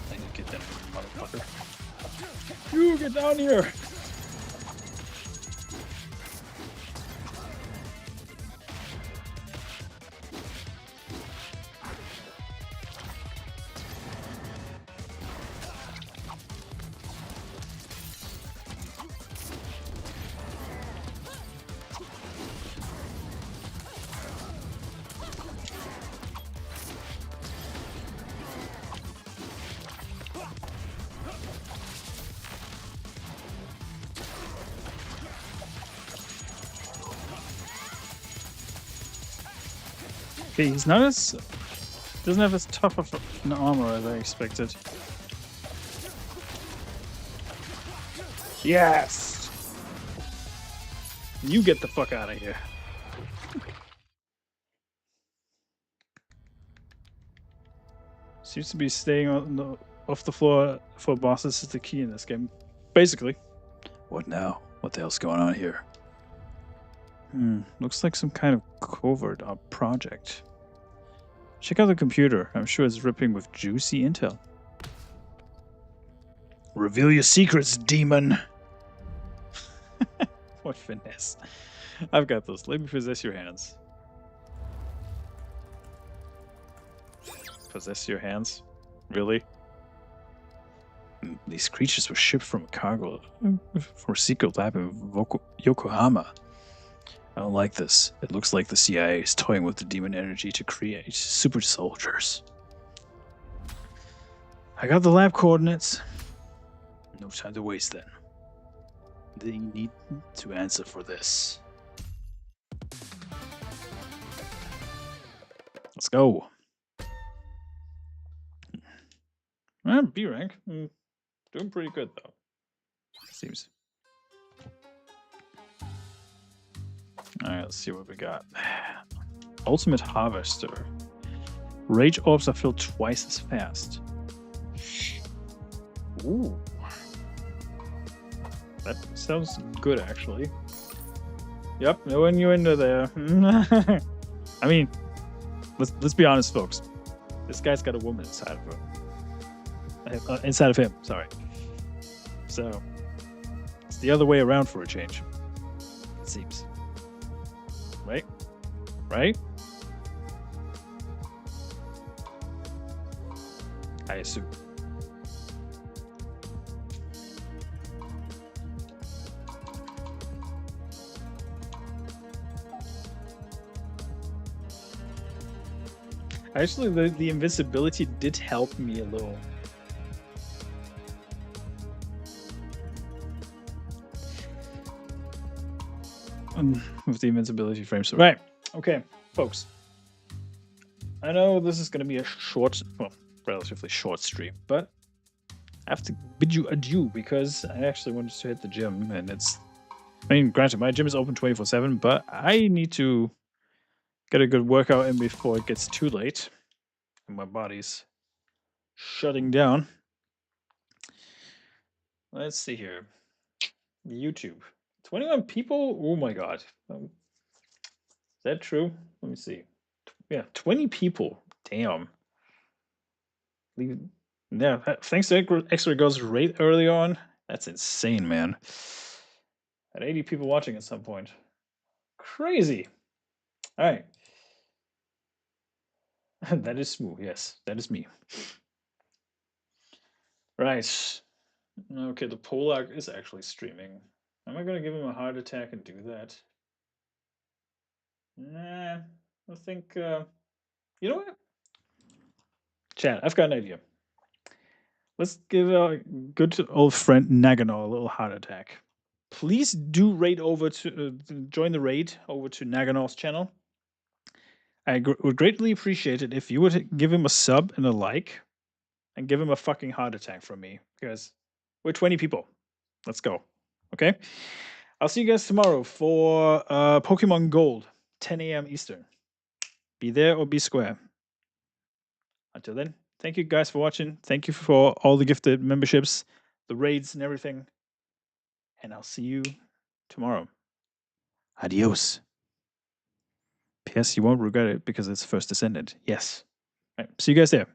I need to get that motherfucker. You get down here! Okay, he's not as doesn't have as tough of an armor as I expected. Yes! You get the fuck out of here. Seems to be staying off the floor for bosses is the key in this game. Basically. What now? What the hell's going on here? Looks like some kind of covert project. Check out the computer. I'm sure it's ripping with juicy intel. Reveal your secrets, demon! What finesse. I've got those. Let me possess your hands. Possess your hands? Really? These creatures were shipped from a cargo for a secret lab in Yokohama. I don't like this. It looks like the CIA is toying with the demon energy to create super soldiers. I got the lab coordinates. No time to waste then. They need to answer for this. Let's go. B rank. Doing pretty good though. Seems. Alright, let's see what we got. Ultimate Harvester. Rage orbs are filled twice as fast. Ooh. That sounds good, actually. Yep, knowing you into there. I mean, let's be honest, folks. This guy's got a woman inside of her. Inside of him, sorry. So, it's the other way around for a change. It seems. Right? Right? I assume. Actually, the invincibility did help me a little. With the invincibility frames. Right. Okay, folks. I know this is going to be a short, well, relatively short stream, but I have to bid you adieu because I actually wanted to hit the gym, and it's... I mean, granted, my gym is open 24/7, but I need to get a good workout in before it gets too late and my body's shutting down. Let's see here. YouTube. 21 people? Oh my god. Is that true? Let me see. Yeah, 20 people. Damn. Yeah, thanks to Extra Girls rate early on. That's insane, man. Had 80 people watching at some point. Crazy. All right. That is smooth. Yes, that is me. Right. Okay, the Polak is actually streaming. Am I going to give him a heart attack and do that? Nah, I think... you know what? Chat, I've got an idea. Let's give our good old friend Nagano a little heart attack. Please do raid over to... join the raid over to Nagano's channel. I would greatly appreciate it if you would give him a sub and a like. and give him a fucking heart attack from me because we're 20 people. Let's go. Okay. I'll see you guys tomorrow for Pokemon Gold, 10 a.m. Eastern. Be there or be square. Until then, thank you guys for watching. Thank you for all the gifted memberships, the raids, and everything. And I'll see you tomorrow. Adios. P.S. You won't regret it because it's First Descendant. Yes. Right. See you guys there.